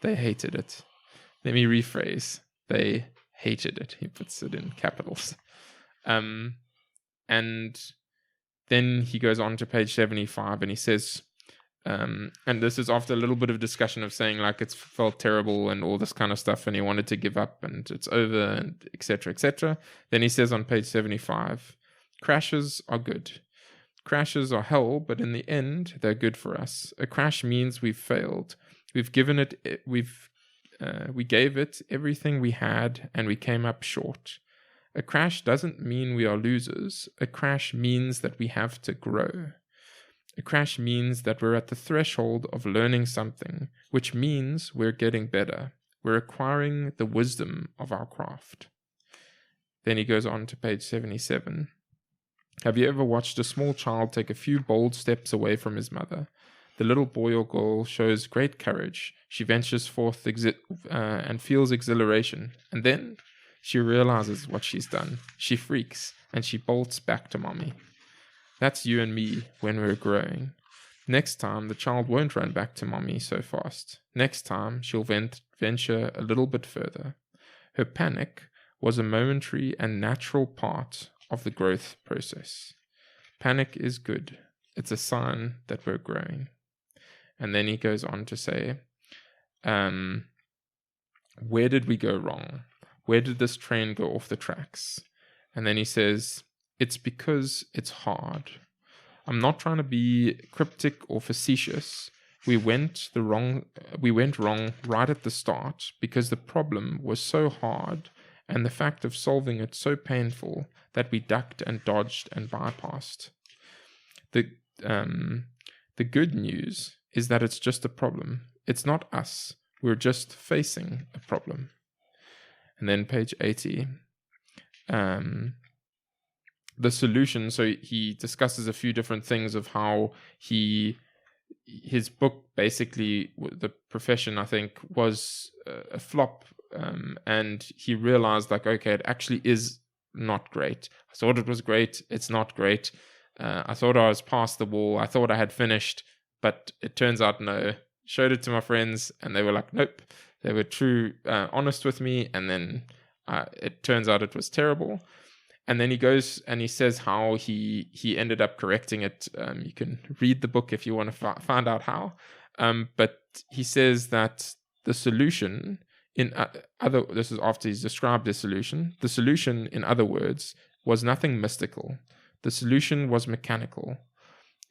They hated it. Let me rephrase. They hated it. He puts it in capitals. And then he goes on to page 75 and he says, And this is after a little bit of discussion of saying like it's felt terrible and all this kind of stuff, and he wanted to give up and it's over and etc. etc. Then he says on page 75, crashes are good. Crashes are hell, but in the end, they're good for us. A crash means we've failed. We gave it everything we had and we came up short. A crash doesn't mean we are losers. A crash means that we have to grow. A crash means that we're at the threshold of learning something, which means we're getting better. We're acquiring the wisdom of our craft. Then he goes on to page 77. Have you ever watched a small child take a few bold steps away from his mother? The little boy or girl shows great courage. She ventures forth and feels exhilaration. And then she realizes what she's done. She freaks and she bolts back to mommy. That's you and me when we're growing. Next time, the child won't run back to mommy so fast. Next time, she'll venture a little bit further. Her panic was a momentary and natural part of the growth process. Panic is good. It's a sign that we're growing. And then he goes on to say, where did we go wrong? Where did this train go off the tracks? And then he says, it's because it's hard. I'm not trying to be cryptic or facetious. We went wrong right at the start because the problem was so hard and the fact of solving it so painful that we ducked and dodged and bypassed. The good news is that it's just a problem. It's not us. We're just facing a problem. And then page 80. The solution, so he discusses a few different things of how his book, basically, The Profession, I think, was a flop, and he realized, like, okay, it actually is not great. I thought it was great, it's not great. I thought I was past the wall, I thought I had finished, but it turns out no. Showed it to my friends, and they were like, nope. They were honest with me, and then it turns out it was terrible. And then he goes and he says how he ended up correcting it. You can read the book if you want to find out how. But he says that the solution this is after he's described the solution. The solution, in other words, was nothing mystical. The solution was mechanical.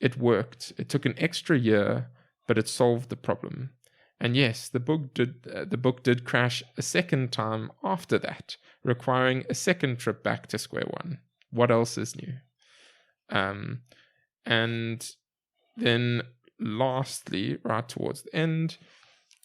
It worked. It took an extra year, but it solved the problem. And yes, the book did crash a second time after that, requiring a second trip back to square one. What else is new? And then lastly, right towards the end,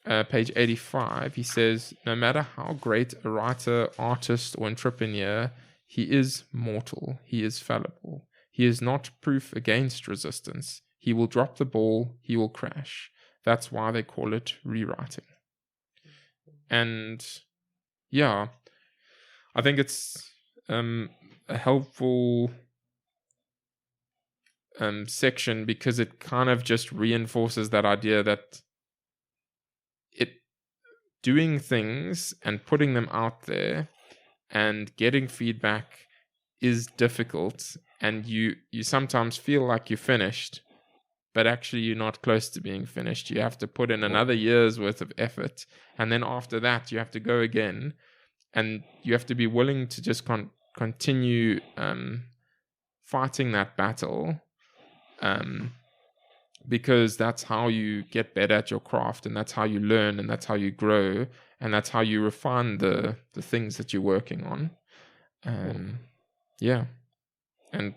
page 85, he says, no matter how great a writer, artist, or entrepreneur, he is mortal. He is fallible. He is not proof against resistance. He will drop the ball. He will crash. That's why they call it rewriting. And yeah, I think it's a helpful section because it kind of just reinforces that idea that doing things and putting them out there and getting feedback is difficult, and you sometimes feel like you're finished, but actually you're not close to being finished. You have to put in another year's worth of effort, and then after that you have to go again, and you have to be willing to just continue fighting that battle, because that's how you get better at your craft, and that's how you learn, and that's how you grow, and that's how you refine the things that you're working on. Yeah. And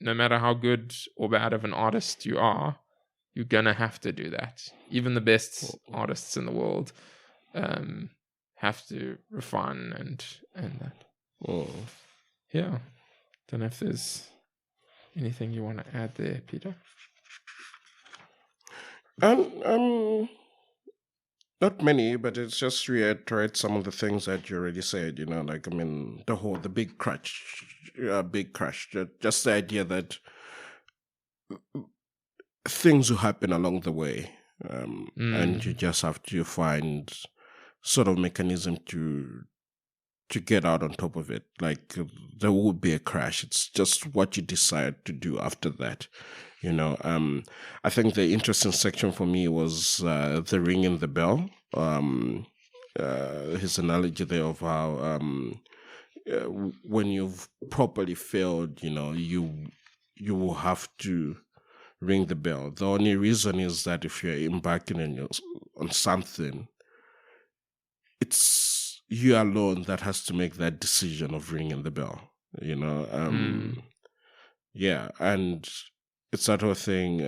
no matter how good or bad of an artist you are, you're gonna have to do that. Even the best artists in the world have to refine and that. Yeah. Don't know if there's anything you want to add there, Peter. Not many, but it's just reiterate some of the things that you already said. Like, I mean, the big crash, just the idea that things will happen along the way, and you just have to find sort of mechanism to get out on top of it. Like, there will be a crash. It's just what you decide to do after that. I think the interesting section for me was the ringing the bell. His analogy there of how when you've properly failed, you will have to ring the bell. The only reason is that if you're embarking on something, it's you alone that has to make that decision of ringing the bell. Yeah, and it's that whole thing.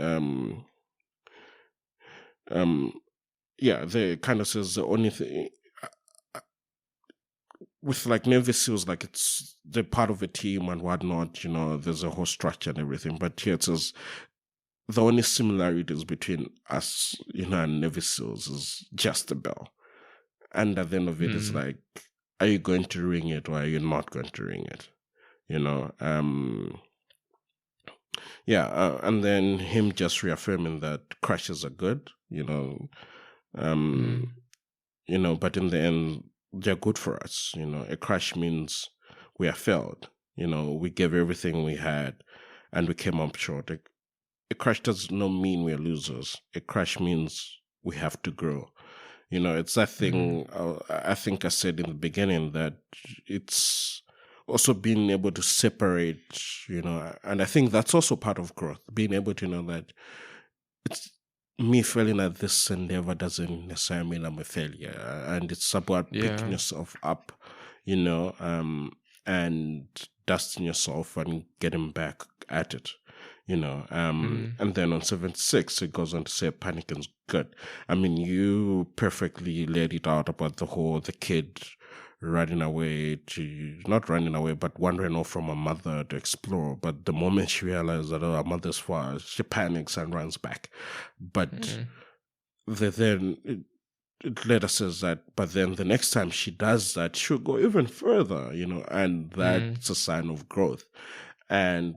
They kind of says the only thing with like Navy SEALs, like they're part of a team and whatnot. There's a whole structure and everything. But here it says the only similarities between us, and Navy SEALs is just the bell. And at the end of it, it's like, are you going to ring it or are you not going to ring it? And then him just reaffirming that crashes are good, but in the end, they're good for us. A crash means we have failed. We gave everything we had and we came up short. A crash does not mean we're losers. A crash means we have to grow. It's that thing, I think I said in the beginning that it's also being able to separate, and I think that's also part of growth, being able to know that it's me failing at this endeavor doesn't necessarily mean I'm a failure. And it's about picking yourself up, and dusting yourself and getting back at it. And then on 76, it goes on to say panicing's good. I mean, you perfectly laid it out about the kid running away not running away, but wandering off from her mother to explore. But the moment she realizes that her mother's far, she panics and runs back. But then it later says that, but then the next time she does that, she'll go even further, and that's a sign of growth. And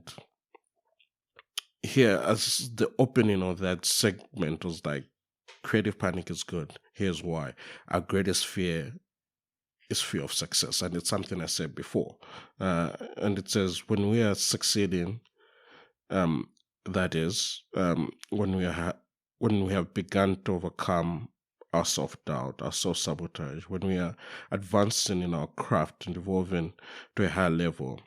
here, as the opening of that segment was like, creative panic is good. Here's why. Our greatest fear is fear of success. And it's something I said before. And it says, when we are succeeding, that is, when we have begun to overcome our self-doubt, our self-sabotage, when we are advancing in our craft and evolving to a higher level,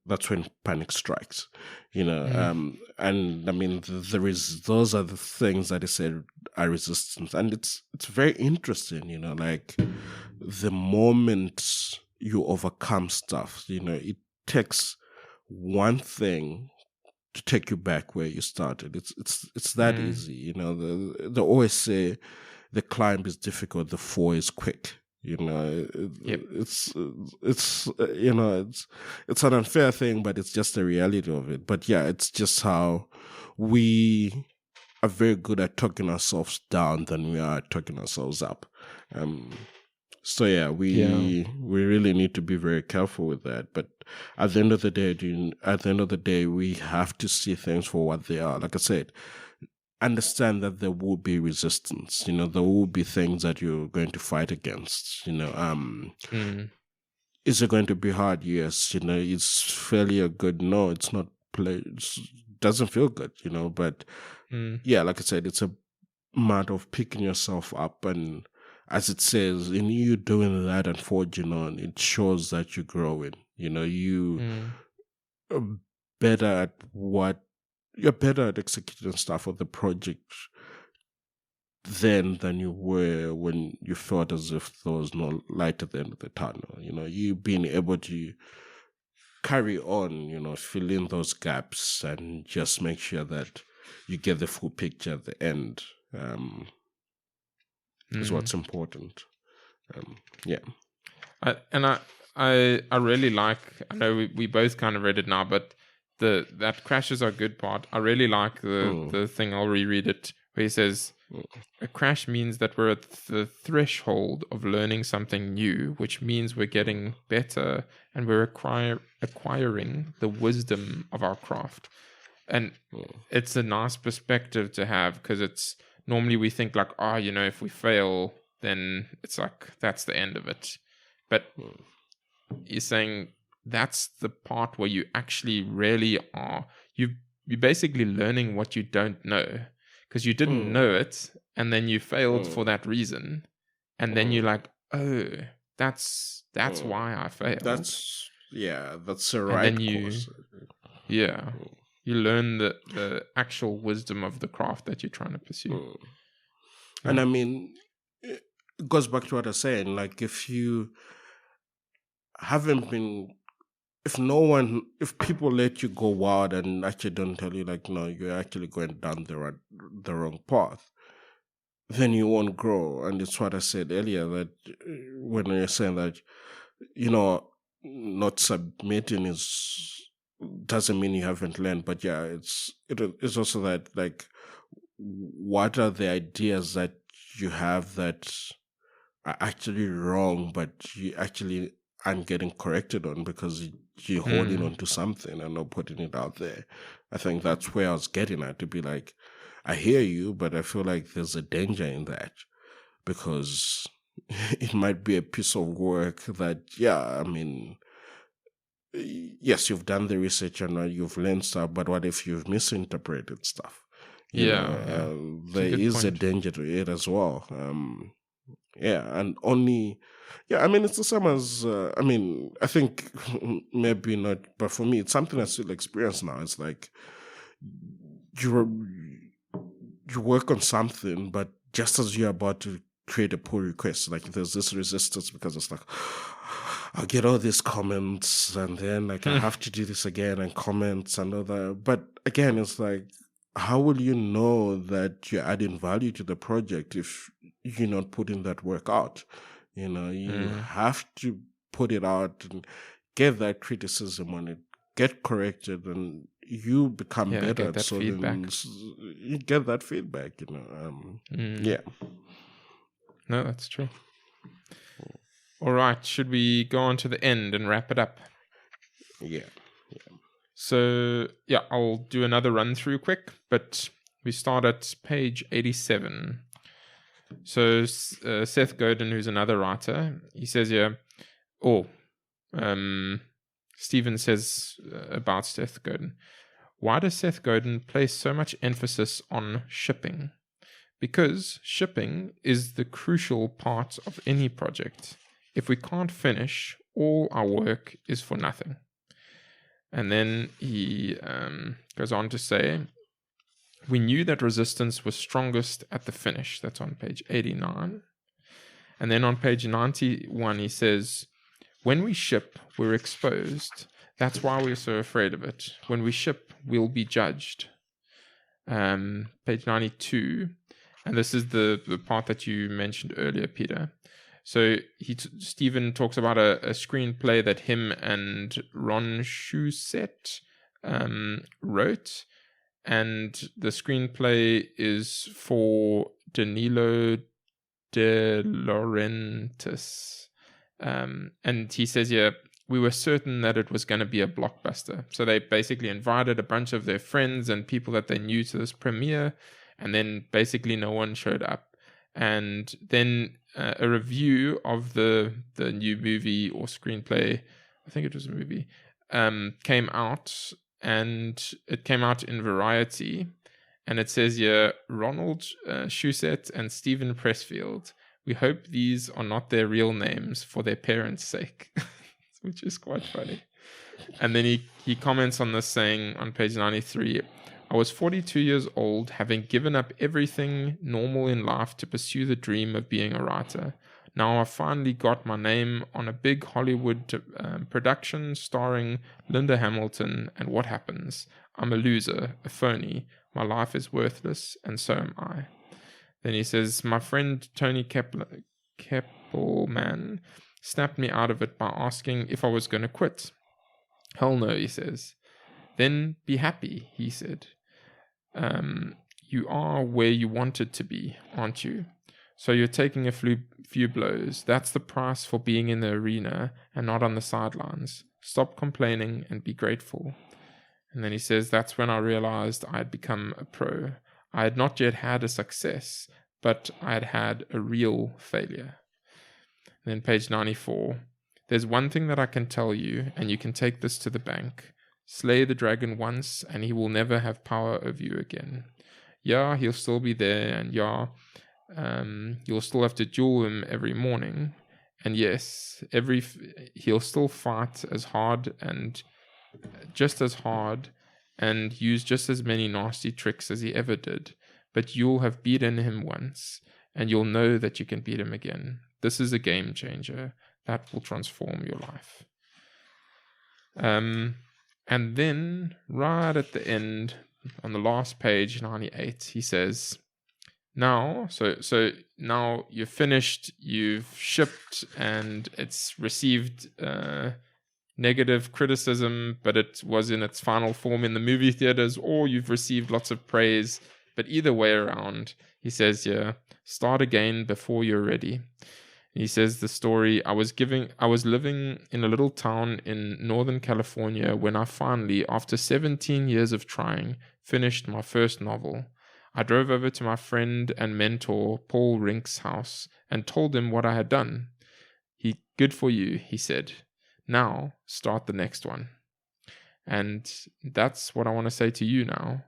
that's when panic strikes, and I mean, those are the things that he said are resistance. And it's very interesting, like the moment you overcome stuff, it takes one thing to take you back where you started. It's that easy, they always say the climb is difficult, the fall is quick. It's it's an unfair thing, but it's just the reality of it. But yeah, it's just how we are very good at talking ourselves down than we are at talking ourselves up. So yeah, we really need to be very careful with that. But at the end of the day, we have to see things for what they are. Like I said, understand that there will be resistance. There will be things that you're going to fight against. Is it going to be hard? Yes. It's failure good? No, it's not. It doesn't feel good. But yeah, like I said, it's a matter of picking yourself up, and as it says, in you doing that and forging on, it shows that you're growing. You are better at you're better at executing stuff of the project then than you were when you felt as if there was no light at the end of the tunnel. You being able to carry on, fill in those gaps and just make sure that you get the full picture at the end is what's important. I really like, I know we both kind of read it now, but that crashes are good part. I really like the thing, I'll reread it, where he says, a crash means that we're at the threshold of learning something new, which means we're getting better and we're acquiring the wisdom of our craft. And it's a nice perspective to have, because it's normally we think like, if we fail, then it's like, that's the end of it. But you're saying that's the part where you actually really are. you're basically learning what you don't know, because you didn't know it, and then you failed for that reason, and then you're like, oh, that's why I failed. That's the right and then course. You learn the actual wisdom of the craft that you're trying to pursue. And I mean, it goes back to what I was saying. Like, if you haven't been, if people let you go wild and actually don't tell you, like, no, you're actually going down the wrong path, then you won't grow. And it's what I said earlier, that when you're saying that, not submitting doesn't mean you haven't learned, but yeah, it's also that, like, what are the ideas that you have that are actually wrong, but you actually aren't getting corrected on because you're holding on to something and not putting it out there. I think that's where I was getting at, to be like, I hear you, but I feel like there's a danger in that, because it might be a piece of work that, I mean, yes, you've done the research and you've learned stuff, but what if you've misinterpreted stuff? There is a danger to it as well. And only, I mean, it's the same as, I think maybe not, but for me, it's something I still experience now. It's like, you work on something, but just as you're about to create a pull request, like, there's this resistance, because it's like, I'll get all these comments, and then, like, I have to do this again, and comments and all that. But again, it's like, how will you know that you're adding value to the project if you're not putting that work out? You have to put it out and get that criticism on it, get corrected, and you become better. Get that feedback. You get that feedback, No, that's true. All right, should we go on to the end and wrap it up? Yeah. So, I'll do another run through quick, but we start at page 87. So, Seth Godin, who's another writer, he says here, Steven says about Seth Godin, why does Seth Godin place so much emphasis on shipping? Because shipping is the crucial part of any project. If we can't finish, all our work is for nothing. And then he goes on to say, we knew that resistance was strongest at the finish. That's on page 89. And then on page 91, he says, when we ship, we're exposed. That's why we're so afraid of it. When we ship, we'll be judged. Page 92. And this is the part that you mentioned earlier, Peter. So Steven talks about a screenplay that him and Ron Shusett wrote, and the screenplay is for Danilo De Laurentiis. And he says, we were certain that it was going to be a blockbuster. So they basically invited a bunch of their friends and people that they knew to this premiere, and then basically no one showed up. And then a review of the new movie or screenplay, I think it was a movie, came out, and it came out in Variety. And it says here, Ronald Shusett and Steven Pressfield, we hope these are not their real names for their parents' sake, which is quite funny. And then he comments on this saying on page 93, I was 42 years old, having given up everything normal in life to pursue the dream of being a writer. Now I've finally got my name on a big Hollywood production starring Linda Hamilton, and what happens? I'm a loser, a phony. My life is worthless, and so am I. Then he says, my friend Tony Keppelman snapped me out of it by asking if I was going to quit. Hell no, he says. Then be happy, he said. You are where you wanted to be, aren't you? So you're taking a few blows. That's the price for being in the arena and not on the sidelines. Stop complaining and be grateful. And then he says, that's when I realized I had become a pro. I had not yet had a success, but I had had a real failure. And then page 94. There's one thing that I can tell you, and you can take this to the bank. Slay the dragon once, and he will never have power over you again. Yeah, he'll still be there, and you'll still have to duel him every morning. And yes, he'll still fight as hard and just as hard and use just as many nasty tricks as he ever did. But you'll have beaten him once, and you'll know that you can beat him again. This is a game changer that will transform your life. And then, right at the end, on the last page, 98, he says, now, so now you've finished, you've shipped, and it's received negative criticism, but it was in its final form in the movie theaters, or you've received lots of praise. But either way around, he says here, start again before you're ready. He says the story, I was living in a little town in Northern California when I finally, after 17 years of trying, finished my first novel. I drove over to my friend and mentor, Paul Rink's house, and told him what I had done. Good for you, he said. Now, start the next one. And that's what I want to say to you now.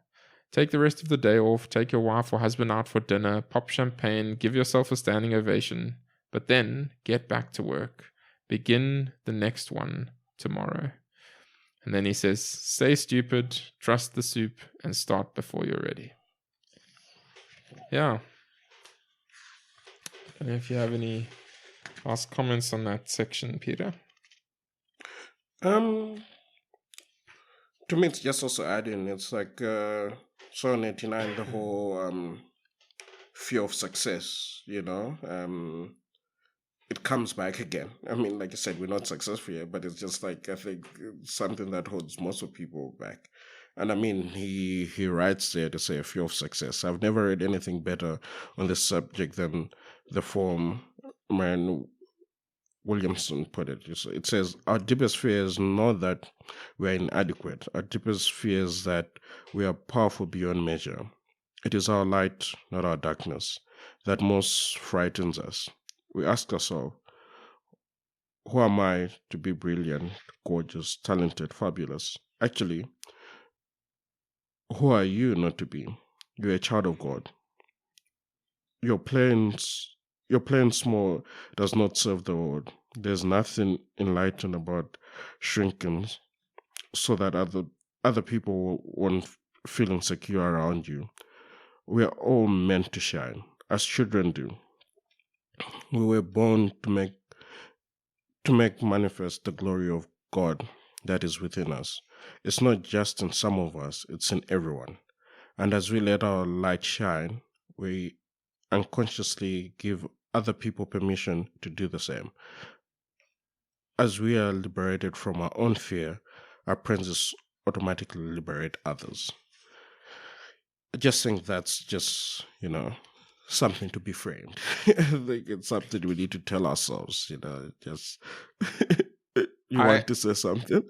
Take the rest of the day off, take your wife or husband out for dinner, pop champagne, give yourself a standing ovation. But then get back to work. Begin the next one tomorrow. And then he says, stay stupid, trust the soup, and start before you're ready. Yeah. I don't know if you have any last comments on that section, Peter. To me, it's just also adding, it's like, so in 89, the whole fear of success, it comes back again. I mean, like I said, we're not successful yet, but it's just like, I think something that holds most of people back. And I mean, he writes there to say a fear of success. I've never read anything better on this subject than the form Marianne Williamson put it. It says, our deepest fear is not that we are inadequate. Our deepest fear is that we are powerful beyond measure. It is our light, not our darkness, that most frightens us. We ask ourselves, who am I to be brilliant, gorgeous, talented, fabulous? Actually, who are you not to be? You're a child of God. Your playing small does not serve the Lord. There's nothing enlightened about shrinking so that other people won't feel insecure around you. We are all meant to shine, as children do. We were born to make manifest the glory of God that is within us. It's not just in some of us, it's in everyone. And as we let our light shine, we unconsciously give other people permission to do the same. As we are liberated from our own fear, our presence automatically liberate others. I just think that's just, something to be framed. I think it's something we need to tell ourselves, just want to say something?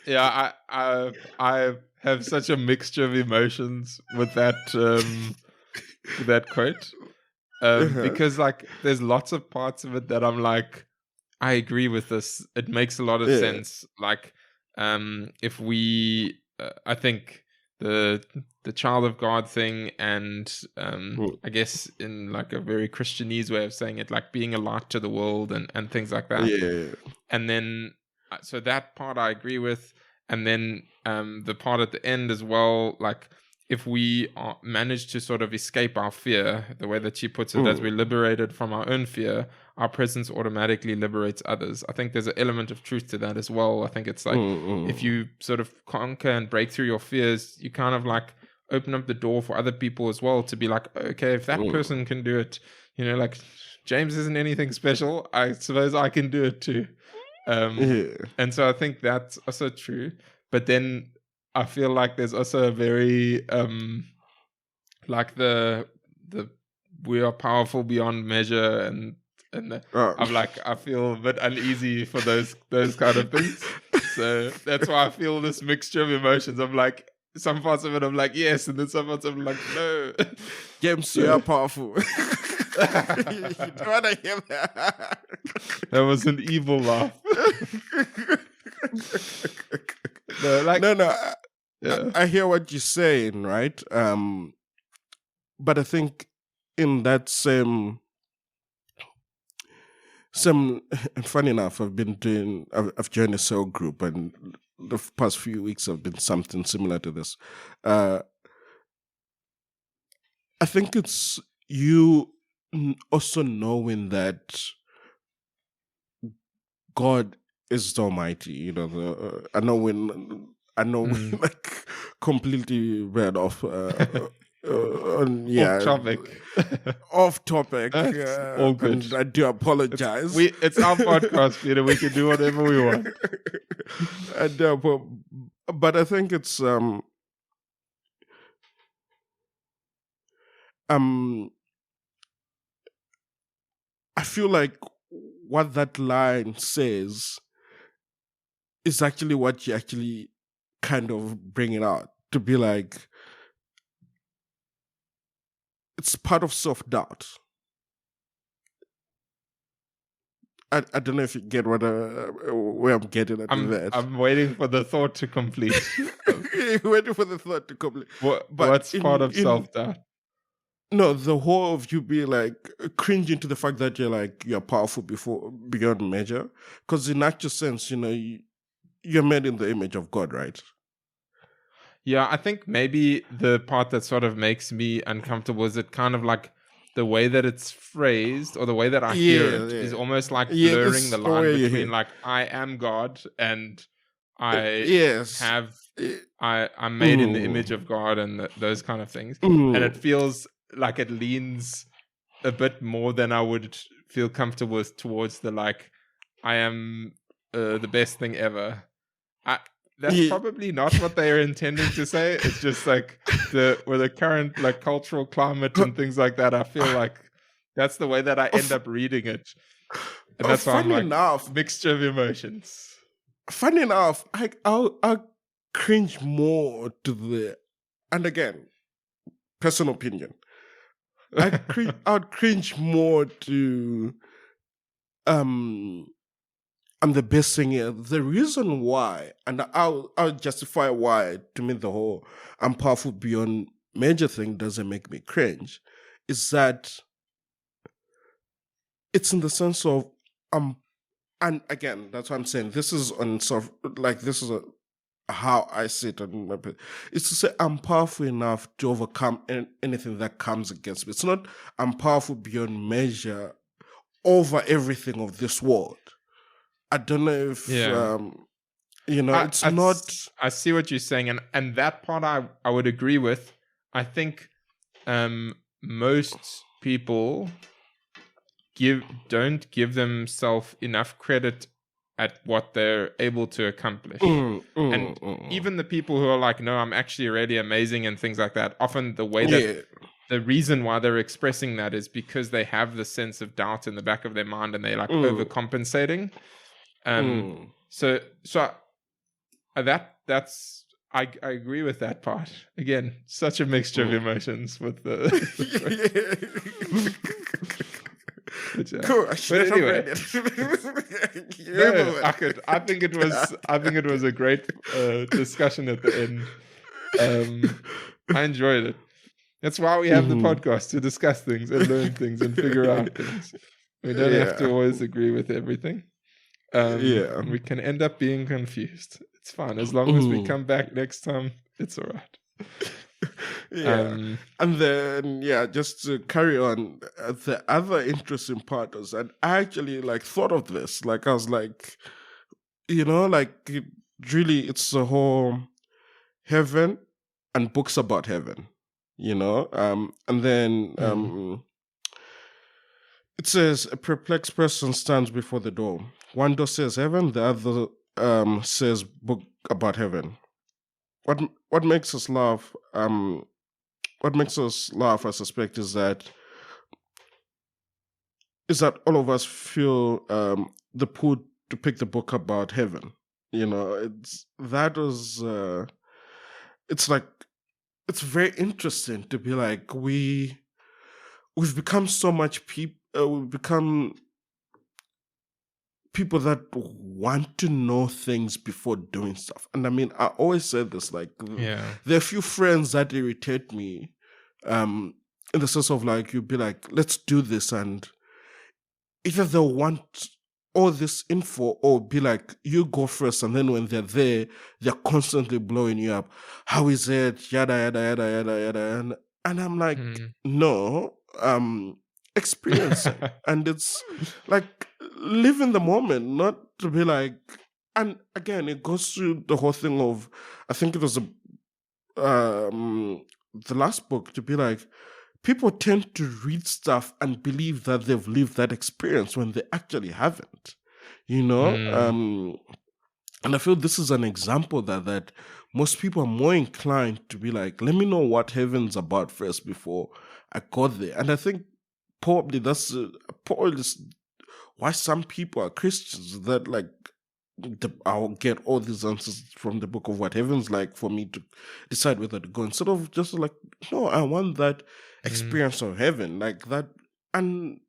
Yeah, I have such a mixture of emotions with that quote. Because like there's lots of parts of it that I'm like, I agree with this. It makes a lot of sense. Like if we I think the child of God thing, and I guess in like a very Christianese way of saying it, like being a light to the world and things like that. Yeah. And then so that part I agree with, and then the part at the end as well, like if we manage to sort of escape our fear, the way that she puts it, as we're liberated from our own fear, our presence automatically liberates others. I think there's an element of truth to that as well. I think it's like if you sort of conquer and break through your fears, you kind of like open up the door for other people as well to be like, okay, if that person can do it, like James isn't anything special, I suppose I can do it too. And so I think that's also true. But then I feel like there's also a very like the we are powerful beyond measure, and I'm like, I feel a bit uneasy for those kind of things. So that's why I feel this mixture of emotions. I'm like, some parts of it I'm like yes, and then some parts I'm like no. James, you are powerful. You don't want to hear that. That was an evil laugh. No, like no. yeah. I hear what you're saying, right? But I think in that same, and funny enough, I've joined a cell group, and the past few weeks have been something similar to this. I think it's you also knowing that God is the Almighty. You know, I know we like completely read off. Off topic. Off topic. All good. And I do apologize. It's our podcast, Peter. We can do whatever we want. But I think it's I feel like what that line says is actually what you actually kind of bring it out to be like, it's part of self-doubt. I don't know if you get where I'm getting at with that. I'm waiting for the thought to complete. Waiting for the thought to complete. What's part of self-doubt? No, the whole of you be like cringing to the fact that you're powerful beyond measure. Because in actual sense, you're made in the image of God, right? Yeah, I think maybe the part that sort of makes me uncomfortable is it kind of like the way that it's phrased or the way that I hear it is almost like blurring the line between like I am God and I'm made in the image of God and those kind of things. And it feels like it leans a bit more than I would feel comfortable with towards the like I am the best thing ever. That's probably not what they are intending to say. It's just like with the current like cultural climate and things like that, I feel like that's the way that I end up reading it. And that's why I'm like mixture of emotions. Funny enough, I'll cringe more to and again, personal opinion. I'd cringe more to I'm the best singer. The reason why, and I'll justify why, to me the whole I'm powerful beyond measure thing doesn't make me cringe, is that it's in the sense of and again, that's what I'm saying. This is on this is how I see it on my page. It's to say I'm powerful enough to overcome anything that comes against me. It's not I'm powerful beyond measure over everything of this world. I don't know if it's not. I see what you're saying, and that part I would agree with. I think most people don't give themselves enough credit at what they're able to accomplish. Even the people who are like, no, I'm actually really amazing and things like that, often the way that the reason why they're expressing that is because they have the sense of doubt in the back of their mind and they're like overcompensating. So that's I agree with that part. Again, such a mixture of emotions with the cool. But anyway, I think it was a great discussion at the end. I enjoyed it. That's why we have the podcast, to discuss things and learn things and figure out things. We don't have to always agree with everything. We can end up being confused. It's fine as long as we come back next time. It's all right. And then just to carry on, the other interesting part was that I actually thought of this. I was like, it's the whole heaven and books about heaven, and then it says a perplexed person stands before the door. One door says heaven, the other says book about heaven. What makes us laugh? What makes us laugh, I suspect, is that all of us feel the pull to pick the book about heaven. It's very interesting to be like we've become so much people. We've become people that want to know things before doing stuff. And I mean, I always say this, like, there are a few friends that irritate me, in the sense of like, you'd be like, let's do this, and either they'll want all this info or be like, you go first, and then when they're there, they're constantly blowing you up. How is it? Yada, yada, yada, yada, yada. And I'm like, no, experience it. And it's like, live in the moment, not to be like, and again, it goes through the whole thing of, I think it was the last book, to be like, people tend to read stuff and believe that they've lived that experience when they actually haven't, you know? And I feel this is an example that most people are more inclined to be like, let me know what heaven's about first before I go there. And I think probably that's probably why some people are Christians, that like, I'll get all these answers from the book of what heaven's like for me to decide whether to go, instead of just like, no, I want that experience of heaven, like that. And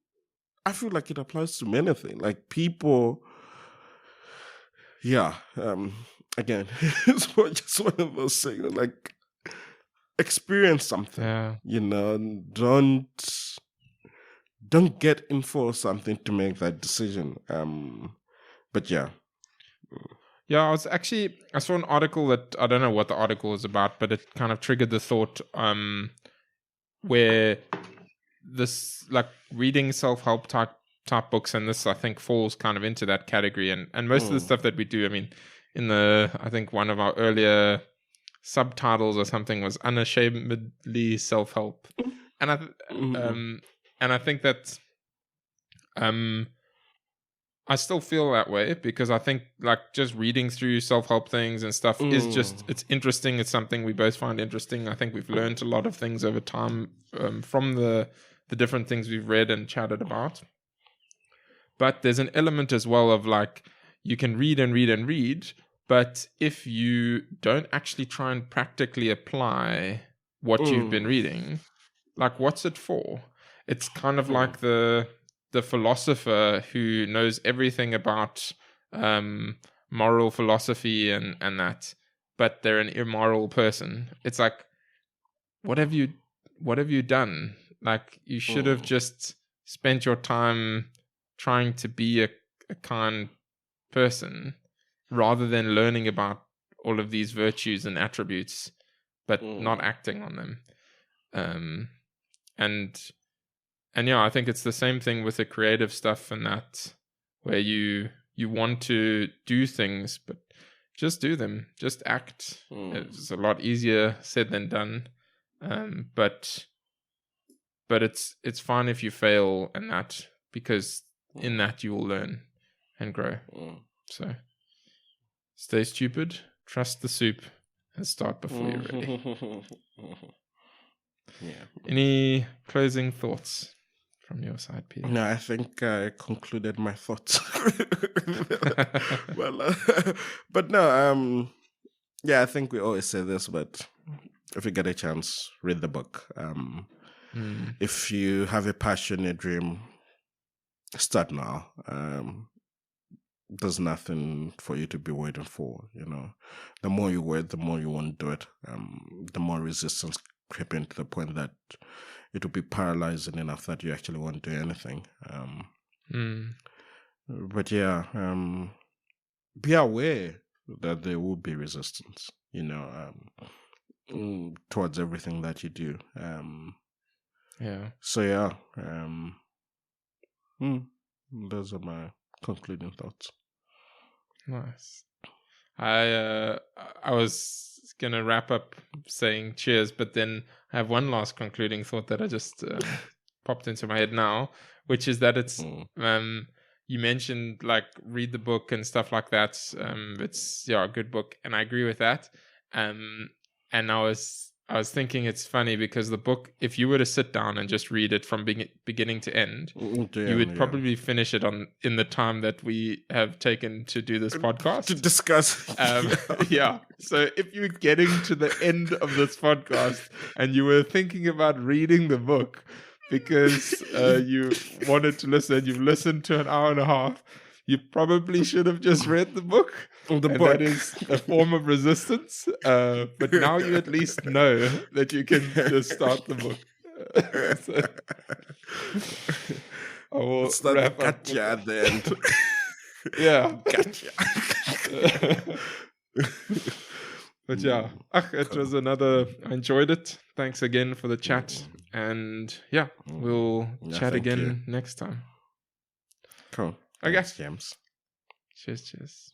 I feel like it applies to many things, like people, again, it's just one of those things, like, experience something, you know, don't get info or something to make that decision. But yeah, I saw an article that, I don't know what the article is about, but it kind of triggered the thought, where this, like, reading self-help type books, and this, I think, falls kind of into that category, and most of the stuff that we do, I mean, I think one of our earlier subtitles or something was unashamedly self-help, and I think that I still feel that way, because I think, like, just reading through self-help things and stuff is just, it's interesting. It's something we both find interesting. I think we've learned a lot of things over time from the different things we've read and chatted about. But there's an element as well of, like, you can read and read and read, but if you don't actually try and practically apply what you've been reading, like, what's it for? It's kind of like the philosopher who knows everything about moral philosophy and that, but they're an immoral person. It's like, what have you done? Like, you should have just spent your time trying to be a kind person, rather than learning about all of these virtues and attributes, but not acting on them. And yeah, I think it's the same thing with the creative stuff and that, where you want to do things, but just do them, just act. It's a lot easier said than done. But it's fine if you fail and that, because in that you will learn and grow. So stay stupid, trust the soup, and start before you're ready. Any closing thoughts from your side, Peter? No, I think I concluded my thoughts. Well, but no, I think we always say this, but if you get a chance, read the book. If you have a passion, a dream, start now. There's nothing for you to be waiting for, you know. The more you wait, the more you won't do it. The more resistance creeping to the point that it will be paralyzing enough that you actually won't do anything. But yeah, be aware that there will be resistance, you know, towards everything that you do. So yeah, those are my concluding thoughts. Nice. I was gonna wrap up saying cheers, but then I have one last concluding thought that I just popped into my head now, which is that it's you mentioned, like, read the book and stuff like that. It's a good book, and I agree with that. And I was thinking it's funny because the book, if you were to sit down and just read it from beginning to end, you would probably finish it in the time that we have taken to do this podcast. To discuss. So if you're getting to the end of this podcast and you were thinking about reading the book because you wanted to listen, you've listened to an hour and a half, you probably should have just read the book. That is a form of resistance. But now you at least know that you can just start the book. So, I will It's not wrap up gotcha at the end. Yeah. Gotcha. But yeah, it was another. I enjoyed it. Thanks again for the chat, and yeah, we'll chat again next time. Cool. Okay. Thanks, James. Cheers.